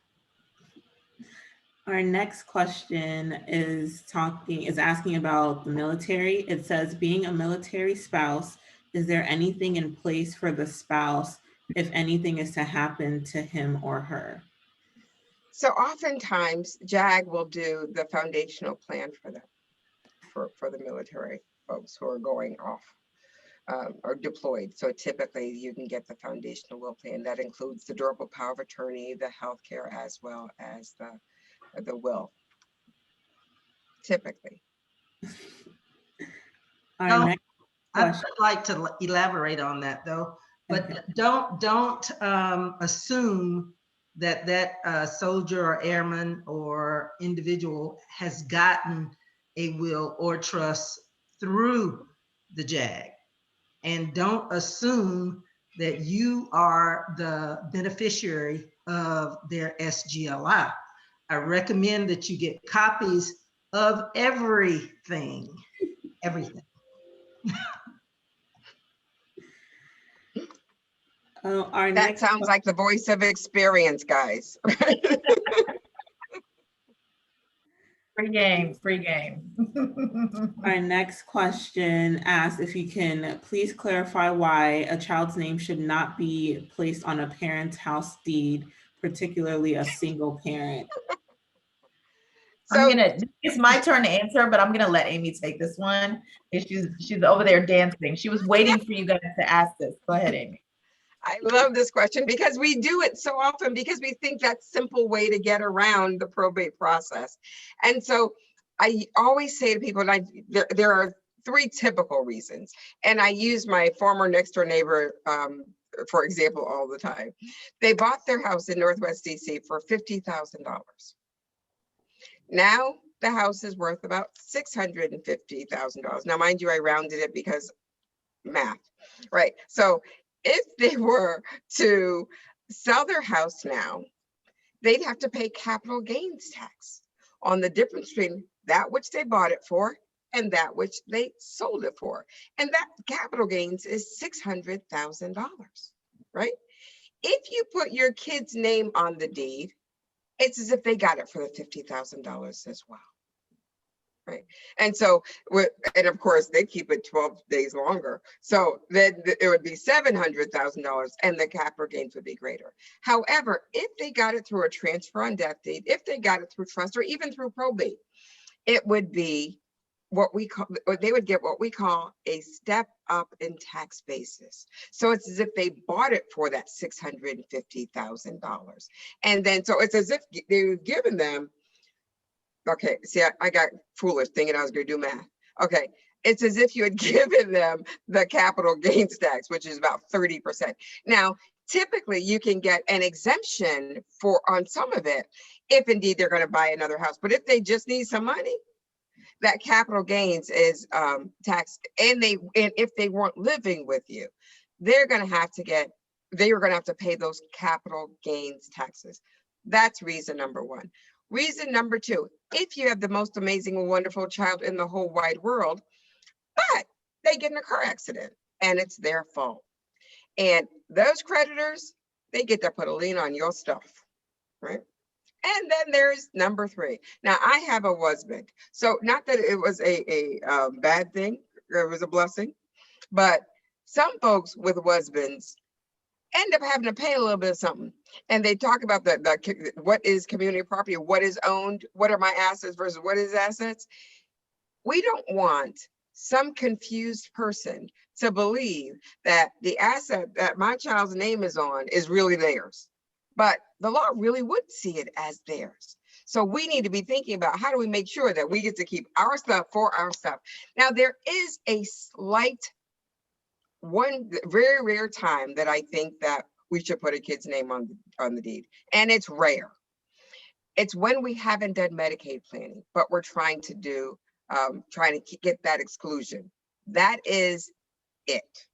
Our next question is asking about the military. It says, being a military spouse, is there anything in place for the spouse if anything is to happen to him or her? So oftentimes JAG will do the foundational plan for them, for the military folks who are going off or deployed. So typically you can get the foundational will plan that includes the durable power of attorney, the healthcare, as well as the will, typically. I'd like to elaborate on that though, but okay. Don't assume that soldier or airman or individual has gotten a will or trust through the JAG, and don't assume that you are the beneficiary of their SGLI. I recommend that you get copies of everything. That sounds like the voice of experience, guys. Free game. Our next question asks if you can please clarify why a child's name should not be placed on a parent's house deed, particularly a single parent. So it's my turn to answer, but I'm gonna let Amy take this one. She's over there dancing. She was waiting for you guys to ask this. Go ahead, Amy. I love this question because we do it so often because we think that's a simple way to get around the probate process. And so I always say to people, there are three typical reasons. And I use my former next door neighbor, for example, all the time. They bought their house in Northwest DC for $50,000. Now the house is worth about $650,000. Now, mind you, I rounded it because math, right? So if they were to sell their house now, they'd have to pay capital gains tax on the difference between that which they bought it for and that which they sold it for. And that capital gains is $600,000, right? If you put your kid's name on the deed, it's as if they got it for the $50,000 as well. Right. And so, and of course, they keep it 12 days longer. So then it would be $700,000 and the capital gains would be greater. However, if they got it through a transfer on death deed, if they got it through trust or even through probate, it would be they would get what we call a step up in tax basis. So it's as if they bought it for that $650,000. And then, so it's as if they were giving them, okay, see, I got foolish thinking I was going to do math. Okay, it's as if you had given them the capital gains tax, which is about 30%. Now, typically you can get an exemption on some of it if indeed they're going to buy another house. But if they just need some money, that capital gains is taxed. And if they weren't living with you, they're going to have to pay those capital gains taxes. That's reason number one. Reason number two, if you have the most amazing, wonderful child in the whole wide world, but they get in a car accident and it's their fault, and those creditors, they get to put a lien on your stuff, right? And then there's number three. Now, I have a husband, so not that it was a bad thing, it was a blessing, but some folks with husbands end up having to pay a little bit of something. And they talk about what is community property, what is owned, what are my assets versus what is assets. We don't want some confused person to believe that the asset that my child's name is on is really theirs, but the law really would see it as theirs. So we need to be thinking about how do we make sure that we get to keep our stuff for our stuff. Now, there is a slight, one very rare time that I think that we should put a kid's name on the deed, and it's rare. It's when we haven't done Medicaid planning, but we're trying to get that exclusion. That is it.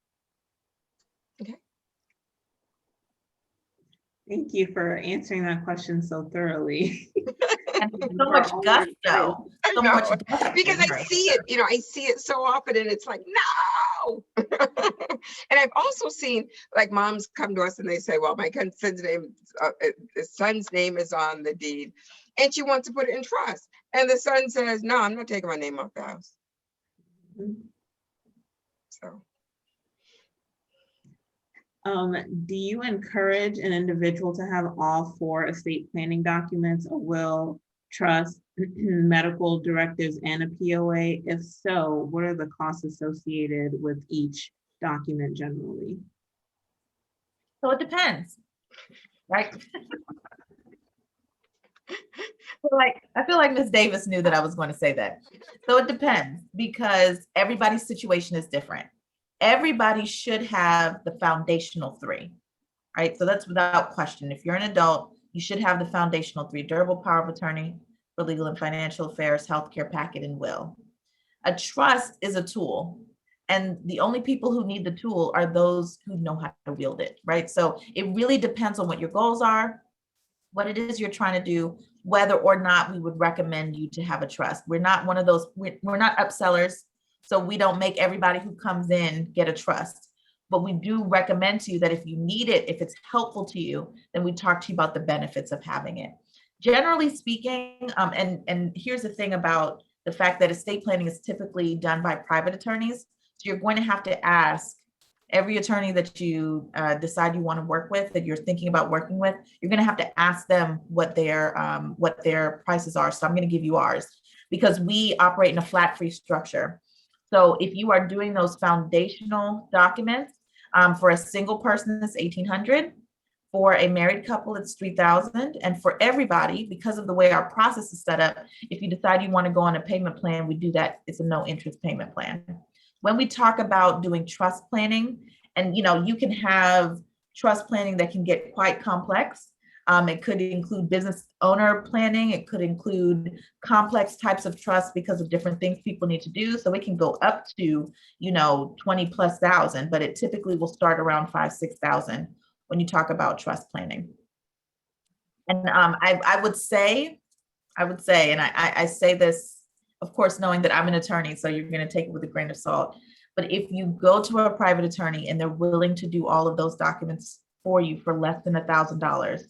Okay. Thank you for answering that question so thoroughly. And so much gusto. So much gusto. Because I see it, I see it so often, and it's like, no. And I've also seen like moms come to us and they say, well, my son's name is on the deed, and she wants to put it in trust. And the son says, no, I'm not taking my name off the house. So. Do you encourage an individual to have all 4 estate planning documents, a will, trust, medical directives, and a POA? If so, what are the costs associated with each document generally? So it depends, right? I feel like Ms. Davis knew that I was going to say that. So it depends, because everybody's situation is different. Everybody should have the foundational 3, right? So that's without question. If you're an adult, you should have the foundational 3: durable power of attorney for legal and financial affairs, healthcare packet, and will. A trust is a tool, and the only people who need the tool are those who know how to wield it, right? So it really depends on what your goals are, what it is you're trying to do, whether or not we would recommend you to have a trust. We're not one of those, we're not upsellers. So we don't make everybody who comes in get a trust, but we do recommend to you that if you need it, if it's helpful to you, then we talk to you about the benefits of having it. Generally speaking, and here's the thing about the fact that estate planning is typically done by private attorneys. So you're going to have to ask every attorney that you decide you want to work with, that you're thinking about working with, you're going to have to ask them what their prices are. So I'm going to give you ours, because we operate in a flat fee structure. So if you are doing those foundational documents, for a single person, it's $1,800. For a married couple, it's $3,000. And for everybody, because of the way our process is set up, if you decide you want to go on a payment plan, we do that. It's a no interest payment plan. When we talk about doing trust planning, and you can have trust planning that can get quite complex. It could include business owner planning. It could include complex types of trust because of different things people need to do. So it can go up to, 20,000+, but it typically will start around 5,000-6,000 when you talk about trust planning. And I would say, and I say this, of course, knowing that I'm an attorney, so you're going to take it with a grain of salt. But if you go to a private attorney and they're willing to do all of those documents for you for less than $1,000,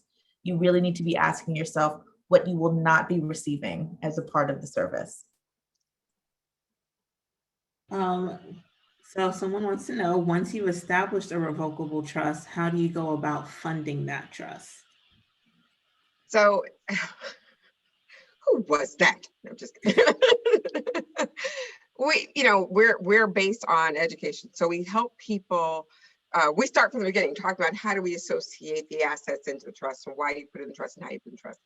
you really need to be asking yourself what you will not be receiving as a part of the service. So someone wants to know, once you've established a revocable trust, how do you go about funding that trust? So who was that? I'm just kidding. We're based on education. So we help people we start from the beginning, talking about how do we associate the assets into the trust and why do you put it in the trust and how you put it in the trust.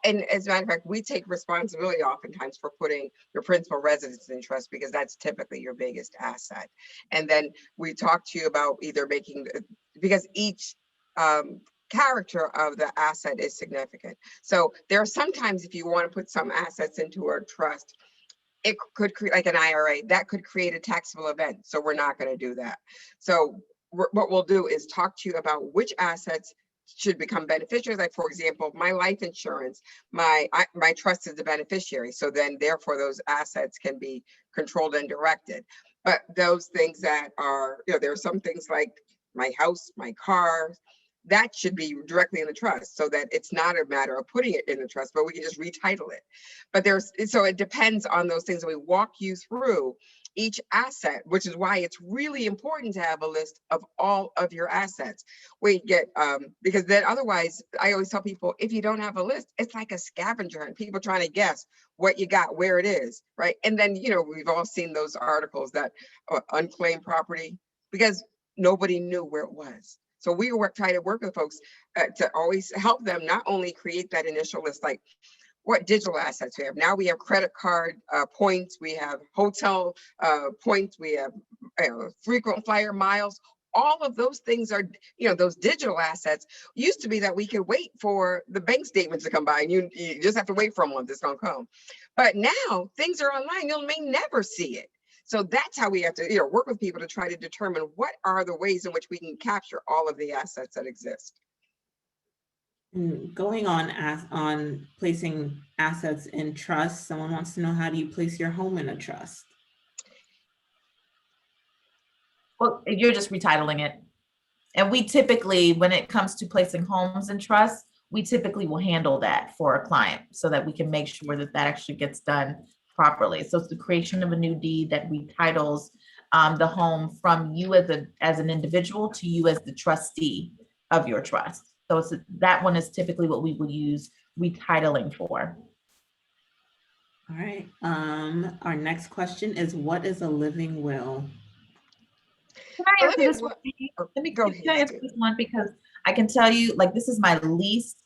And as a matter of fact, we take responsibility oftentimes for putting your principal residence in trust because that's typically your biggest asset. And then we talk to you about either making, because each character of the asset is significant. So there are sometimes if you want to put some assets into a trust, it could create like an IRA that could create a taxable event. So we're not going to do that. So what we'll do is talk to you about which assets should become beneficiaries. Like for example, my life insurance, my trust is the beneficiary. So then therefore those assets can be controlled and directed. But those things that are, there are some things like my house, my car, that should be directly in the trust so that it's not a matter of putting it in the trust, but we can just retitle it. But so it depends on those things. We walk you through each asset, which is why it's really important to have a list of all of your assets. We get, because then otherwise, I always tell people, if you don't have a list, it's like a scavenger and people trying to guess what you got, where it is, right? And then, we've all seen those articles that unclaimed property, because nobody knew where it was. So we try to work with folks to always help them not only create that initial list, like what digital assets we have. Now we have credit card points, we have hotel points, we have frequent flyer miles. All of those things are, those digital assets. Used to be that we could wait for the bank statements to come by and you just have to wait for a month, it's gonna come. But now things are online, you may never see it. So that's how we have to work with people to try to determine what are the ways in which we can capture all of the assets that exist. Going on placing assets in trust, someone wants to know, how do you place your home in a trust? Well, you're just retitling it. And we typically, when it comes to placing homes in trust, we typically will handle that for a client so that we can make sure that that actually gets done properly. So it's the creation of a new deed that retitles the home from you as an individual to you as the trustee of your trust. So that one is typically what we will use retitling for. All right. Our next question is, what is a living will? Can I answer this one? Let me go ahead. Can I answer this one? Because I can tell you, like, this is my least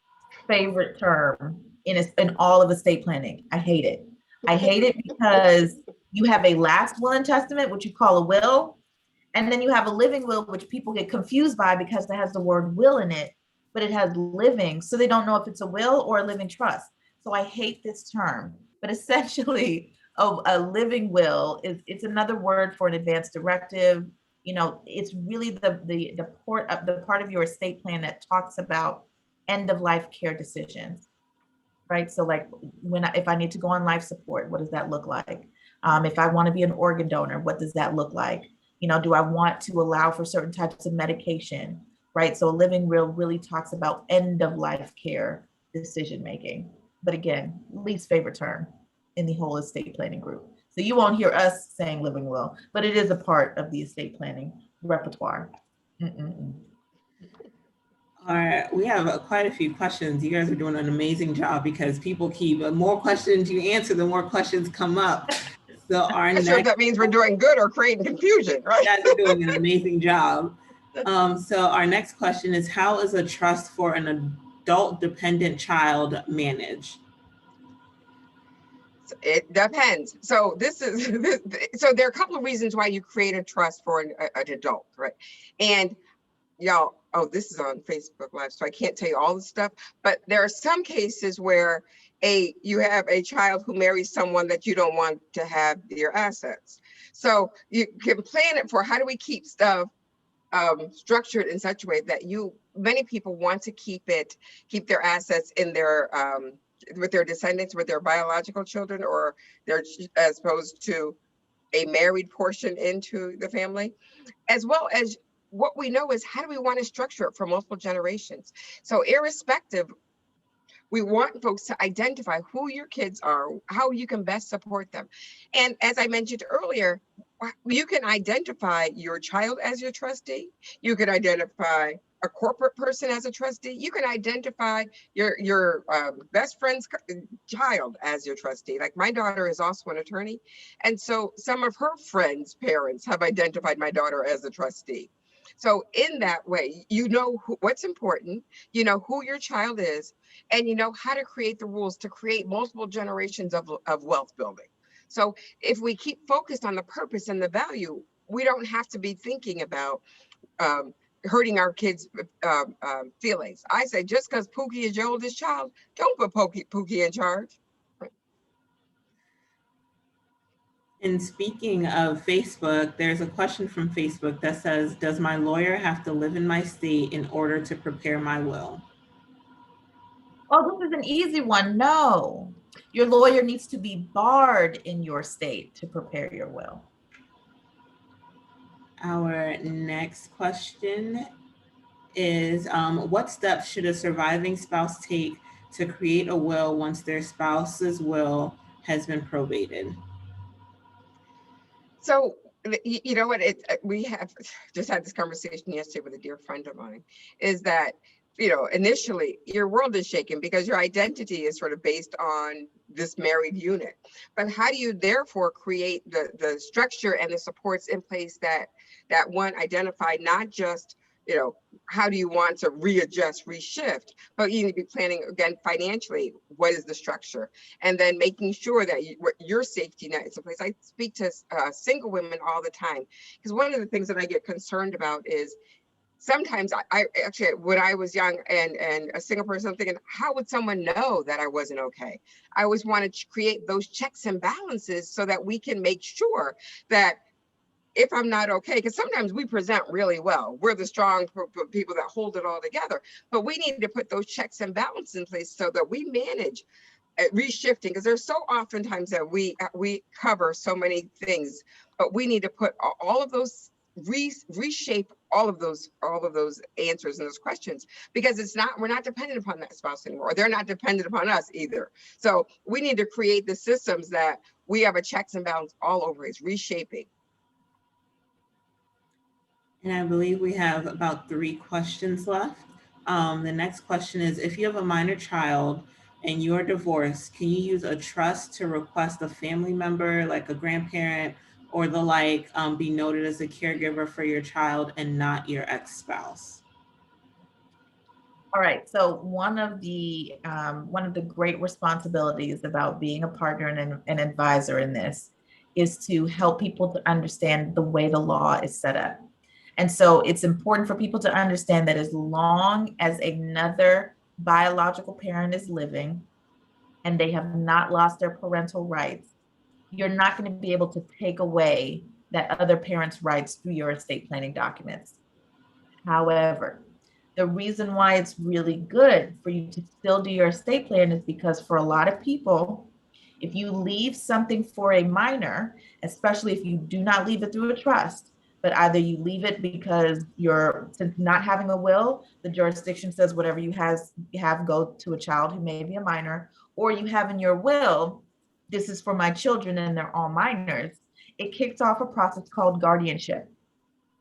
favorite term in all of estate planning. I hate it. I hate it because you have a last will and testament, which you call a will, and then you have a living will, which people get confused by because it has the word will in it, but it has living, so they don't know if it's a will or a living trust. So I hate this term, but essentially a living will it's another word for an advance directive. It's really the part of your estate plan that talks about end of life care decisions. Right. So like if I need to go on life support, what does that look like? If I want to be an organ donor, what does that look like? Do I want to allow for certain types of medication? Right. So a living will really talks about end of life care decision making. But again, least favorite term in the whole estate planning group. So you won't hear us saying living will, but it is a part of the estate planning repertoire. All right, we have quite a few questions. You guys are doing an amazing job because people keep, the more questions you answer, the more questions come up. So our next, sure that means we're doing good or creating confusion, right? You guys are doing an amazing job. So our next question is, how is a trust for an adult dependent child managed? It depends. So so there are a couple of reasons why you create a trust for an adult, right? And y'all, this is on Facebook Live, so I can't tell you all the stuff, but there are some cases where you have a child who marries someone that you don't want to have your assets. So you can plan it for, how do we keep stuff structured in such a way that many people want to keep their assets in their with their descendants, with their biological children, or as opposed to a married portion into the family, as well as what we know is, how do we want to structure it for multiple generations? So irrespective, we want folks to identify who your kids are, how you can best support them. And as I mentioned earlier, you can identify your child as your trustee. You can identify a corporate person as a trustee. You can identify your best friend's child as your trustee. Like my daughter is also an attorney. And so some of her friends' parents have identified my daughter as a trustee. So in that way, you know what's important, you know who your child is, and you know how to create the rules to create multiple generations of wealth building. So if we keep focused on the purpose and the value, we don't have to be thinking about um, hurting our kids' feelings. I say, just because Pookie is your oldest child, don't put Pookie in charge. And speaking of Facebook, there's a question from Facebook that says, does my lawyer have to live in my state in order to prepare my will? Oh, this is an easy one. No, your lawyer needs to be barred in your state to prepare your will. Our next question is, what steps should a surviving spouse take to create a will once their spouse's will has been probated? So you know what? We have just had this conversation yesterday with a dear friend of mine. Is that initially your world is shaken because your identity is sort of based on this married unit. But how do you therefore create the structure and the supports in place that one identify not just how do you want to readjust, reshift, but you need to be planning again financially. What is the structure? And then making sure that your safety net is in place. I speak to single women all the time because one of the things that I get concerned about is sometimes I actually, when I was young and a single person, I'm thinking, how would someone know that I wasn't okay? I always wanted to create those checks and balances so that we can make sure that if I'm not okay, because sometimes we present really well. We're the strong people that hold it all together, but we need to put those checks and balances in place so that we manage reshifting, because there's so oftentimes that we cover so many things, but we need to put all of those reshape all of those answers and those questions, because we're not dependent upon that spouse anymore. They're not dependent upon us either. So we need to create the systems that we have a checks and balance all over. It's reshaping. And I believe we have about 3 questions left. The next question is, if you have a minor child and you're divorced, can you use a trust to request a family member, like a grandparent or the like, be noted as a caregiver for your child and not your ex-spouse? All right. So one of the great responsibilities about being a partner and an advisor in this is to help people to understand the way the law is set up. And so it's important for people to understand that as long as another biological parent is living and they have not lost their parental rights, you're not going to be able to take away that other parent's rights through your estate planning documents. However, the reason why it's really good for you to still do your estate plan is because for a lot of people, if you leave something for a minor, especially if you do not leave it through a trust, but either you leave it because since not having a will, the jurisdiction says whatever you have go to a child who may be a minor, or you have in your will, this is for my children and they're all minors, it kicks off a process called guardianship.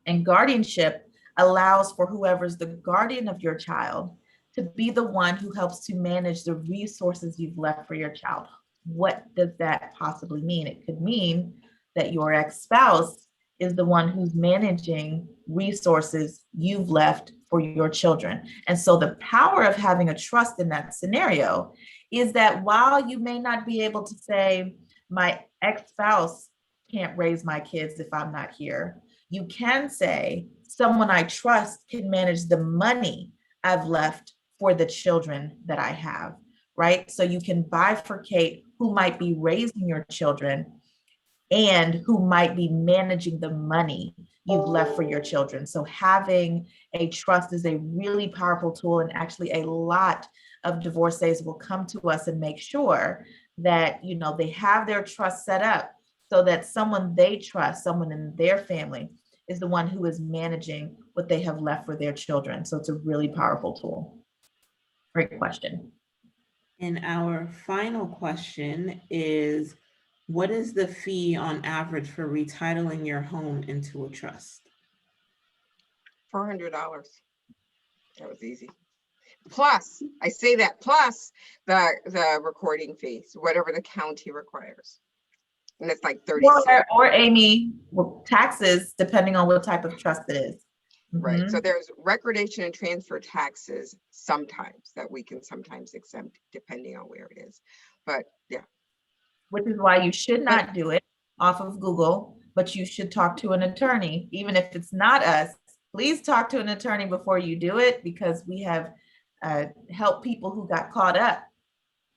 And guardianship allows for whoever's the guardian of your child to be the one who helps to manage the resources you've left for your child. What does that possibly mean? It could mean that your ex-spouse is the one who's managing resources you've left for your children. And so the power of having a trust in that scenario is that while you may not be able to say, my ex-spouse can't raise my kids if I'm not here, you can say, someone I trust can manage the money I've left for the children that I have, right? So you can bifurcate who might be raising your children and who might be managing the money you've left for your children. So having a trust is a really powerful tool, and actually a lot of divorcees will come to us and make sure that they have their trust set up so that someone they trust, someone in their family, is the one who is managing what they have left for their children. So it's a really powerful tool. Great question. And our final question is, what is the fee on average for retitling your home into a trust? $400. That was easy. Plus, I say that plus the recording fees, whatever the county requires. And it's like 30 cents. Or Amy, taxes, depending on what type of trust it is. Right, so Mhm. there's recordation and transfer taxes sometimes that we can sometimes exempt depending on where it is. But yeah, Which is why you should But not do it off of Google, but you should talk to an attorney, even if it's not us. Please talk to an attorney before you do it, because we have helped people who got caught up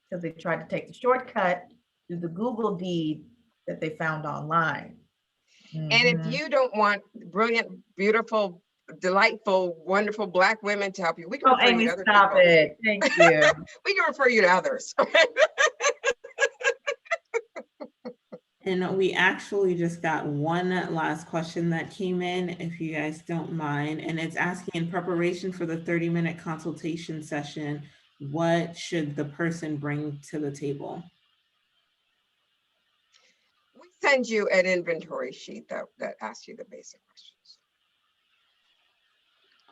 because they tried to take the shortcut through the Google deed that they found online. and if Mhm. you don't want brilliant, beautiful, delightful, wonderful Black women to help you, we can Oh, refer you Amy, to other stop people. it. Thank you. We can refer you to others. And we actually just got one last question that came in, if you guys don't mind, and it's asking, in preparation for the 30-minute consultation session, what should the person bring to the table? We send you an inventory sheet that asks you the basic questions.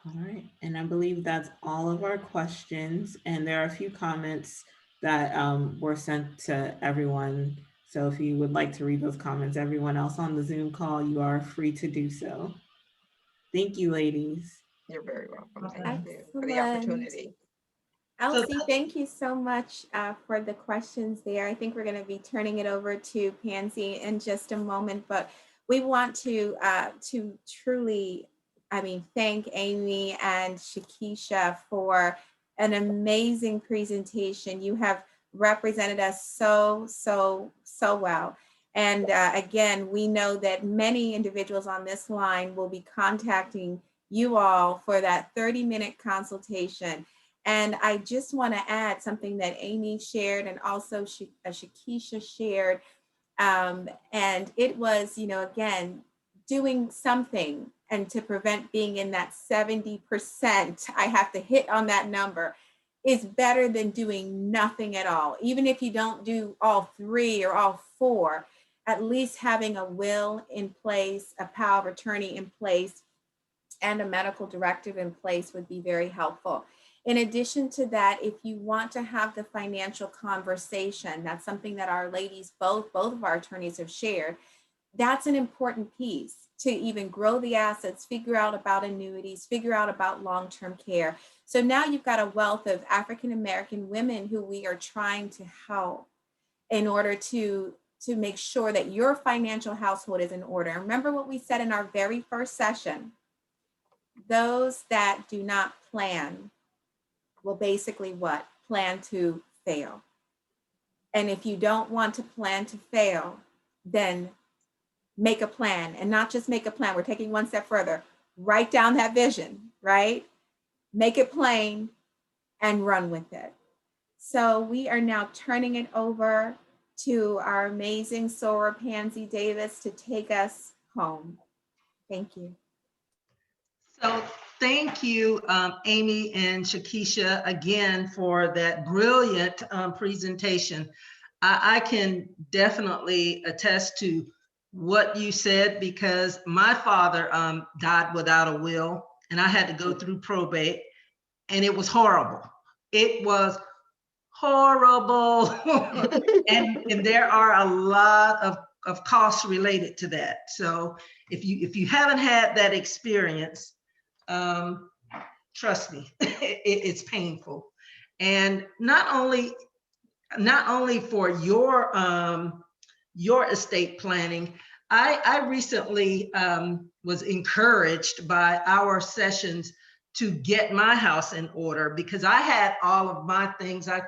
All right, and I believe that's all of our questions, and there are a few comments that were sent to everyone. So if you would like to read those comments, everyone else on the Zoom call, you are free to do so. Thank you, ladies. You're very welcome. Thank Okay. you for the Excellent. opportunity. so Elsie, thank you so much for the questions there. I think we're going to be turning it over to Pansy in just a moment, but we want to truly, thank Amy and Shakisha for an amazing presentation. You have represented us so well. And again, we know that many individuals on this line will be contacting you all for that 30-minute consultation. And I just want to add something that Amy shared and also Shakisha shared. And it was, again, doing something and to prevent being in that 70%, I have to hit on that number, is better than doing nothing at all. Even if you don't do all three or all four, at least having a will in place, a power of attorney in place, and a medical directive in place would be very helpful. In addition to that, if you want to have the financial conversation, that's something that our ladies, both of our attorneys have shared. That's an important piece to even grow the assets, figure out about annuities, figure out about long-term care. So now you've got a wealth of African-American women who we are trying to help in order to make sure that your financial household is in order. And remember what we said in our very first session: those that do not plan will basically what? Plan to fail. And if you don't want to plan to fail, then make a plan, and not just make a plan. We're taking one step further. Write down that vision, right? Make it plain and run with it. So we are now turning it over to our amazing Sora Pansy Davis to take us home. Thank you. So thank you, Amy and Shakisha, again for that brilliant presentation. I can definitely attest to what you said, because my father died without a will, and I had to go through probate, and it was horrible. It was horrible. and there are a lot of costs related to that. So if you haven't had that experience, trust me, it's painful. And not only for your estate planning, I recently was encouraged by our sessions to get my house in order, because I had all of my things. I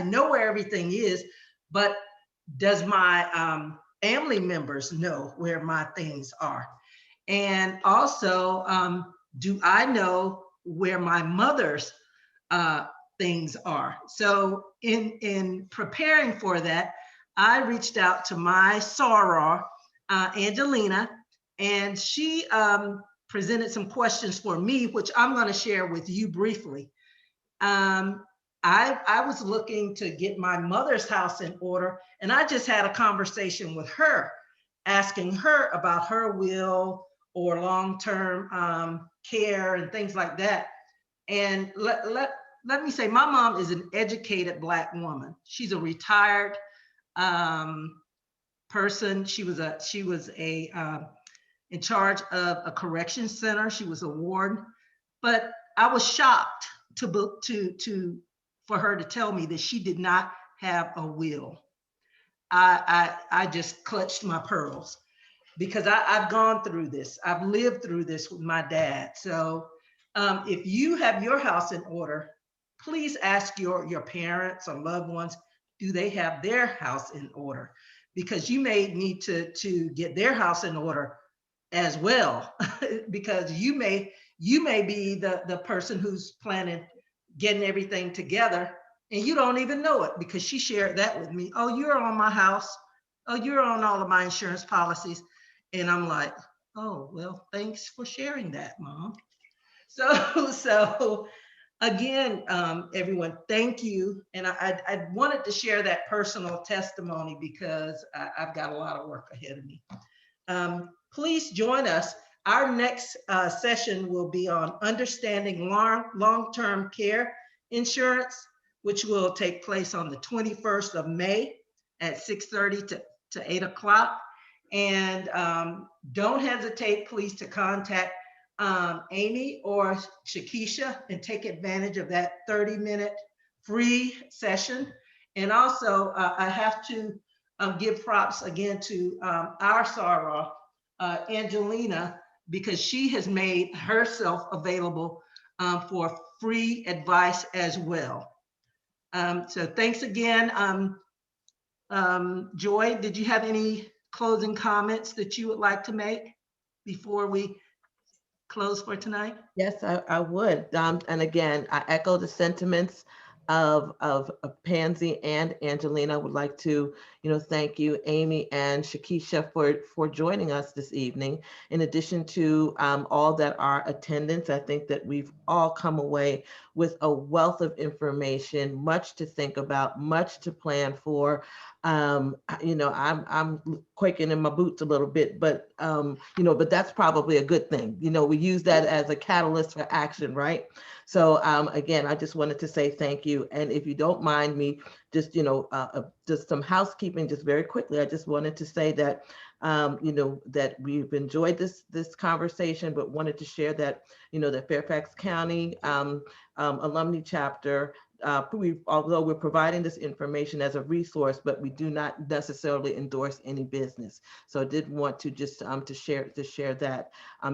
know where everything is, but does my family members know where my things are? And also, do I know where my mother's things are? So in preparing for that, I reached out to my soror, Angelina, and she presented some questions for me, which I'm going to share with you briefly. I was looking to get my mother's house in order, and I just had a conversation with her, asking her about her will or long-term care and things like that. And let me say, my mom is an educated Black woman. She's a retired person. She was a in charge of a correction center. She was a warden, but I was shocked for her to tell me that she did not have a will. I just clutched my pearls because I've gone through this. I've lived through this with my dad. So if you have your house in order, please ask your parents or loved ones, do they have their house in order? Because you may need to get their house in order as well, because you may be the person who's planning getting everything together and you don't even know it, because she shared that with me. Oh, you're on my house. Oh, you're on all of my insurance policies. And I'm like, oh, well, thanks for sharing that, Mom. So again, everyone, thank you. And I wanted to share that personal testimony because I've got a lot of work ahead of me. Please join us. Our next session will be on understanding long-term care insurance, which will take place on the 21st of May at 6:30 to 8 o'clock. And don't hesitate, please, to contact Amy or Shakisha and take advantage of that 30-minute free session. And also, I have to give props again to our Sarah, Angelina, because she has made herself available for free advice as well. So thanks again. Joy, did you have any closing comments that you would like to make before we close for tonight? Yes, I would. And again, I echo the sentiments of Pansy and Angelina. I would like to, thank you, Amy and Shakisha, for joining us this evening. In addition to all that are attendants, I think that we've all come away with a wealth of information, much to think about, much to plan for. I'm quaking in my boots a little bit, but but that's probably a good thing. We use that as a catalyst for action, right? So again, I just wanted to say thank you. And if you don't mind me, just just some housekeeping, just very quickly. I just wanted to say that that we've enjoyed this conversation, but wanted to share that the Fairfax County alumni chapter. Although we're providing this information as a resource, but we do not necessarily endorse any business. So I did want to just to share that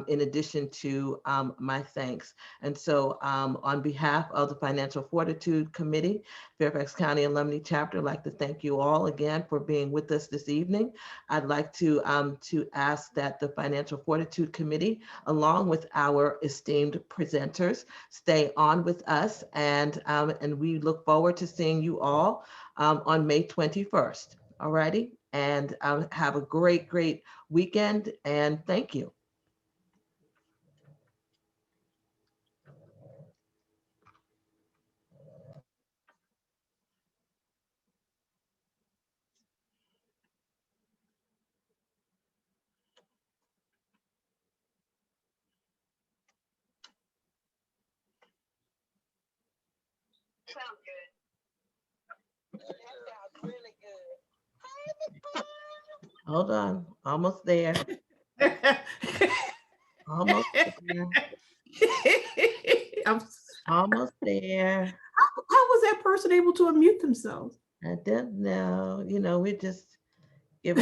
in addition to my thanks. And so on behalf of the Financial Fortitude Committee, Fairfax County Alumni Chapter, I'd like to thank you all again for being with us this evening. I'd like to ask that the Financial Fortitude Committee, along with our esteemed presenters, stay on with us, and we look forward to seeing you all on May 21st. All righty, and have a great weekend, and thank you. Hold on, almost there. Almost there. Almost there. How was that person able to unmute themselves? I don't know. We just give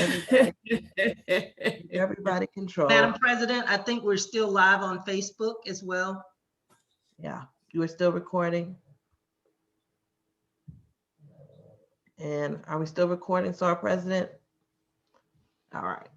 everybody control. Madam President, I think we're still live on Facebook as well. Yeah, you are still recording. And are we still recording, Sir President? All right.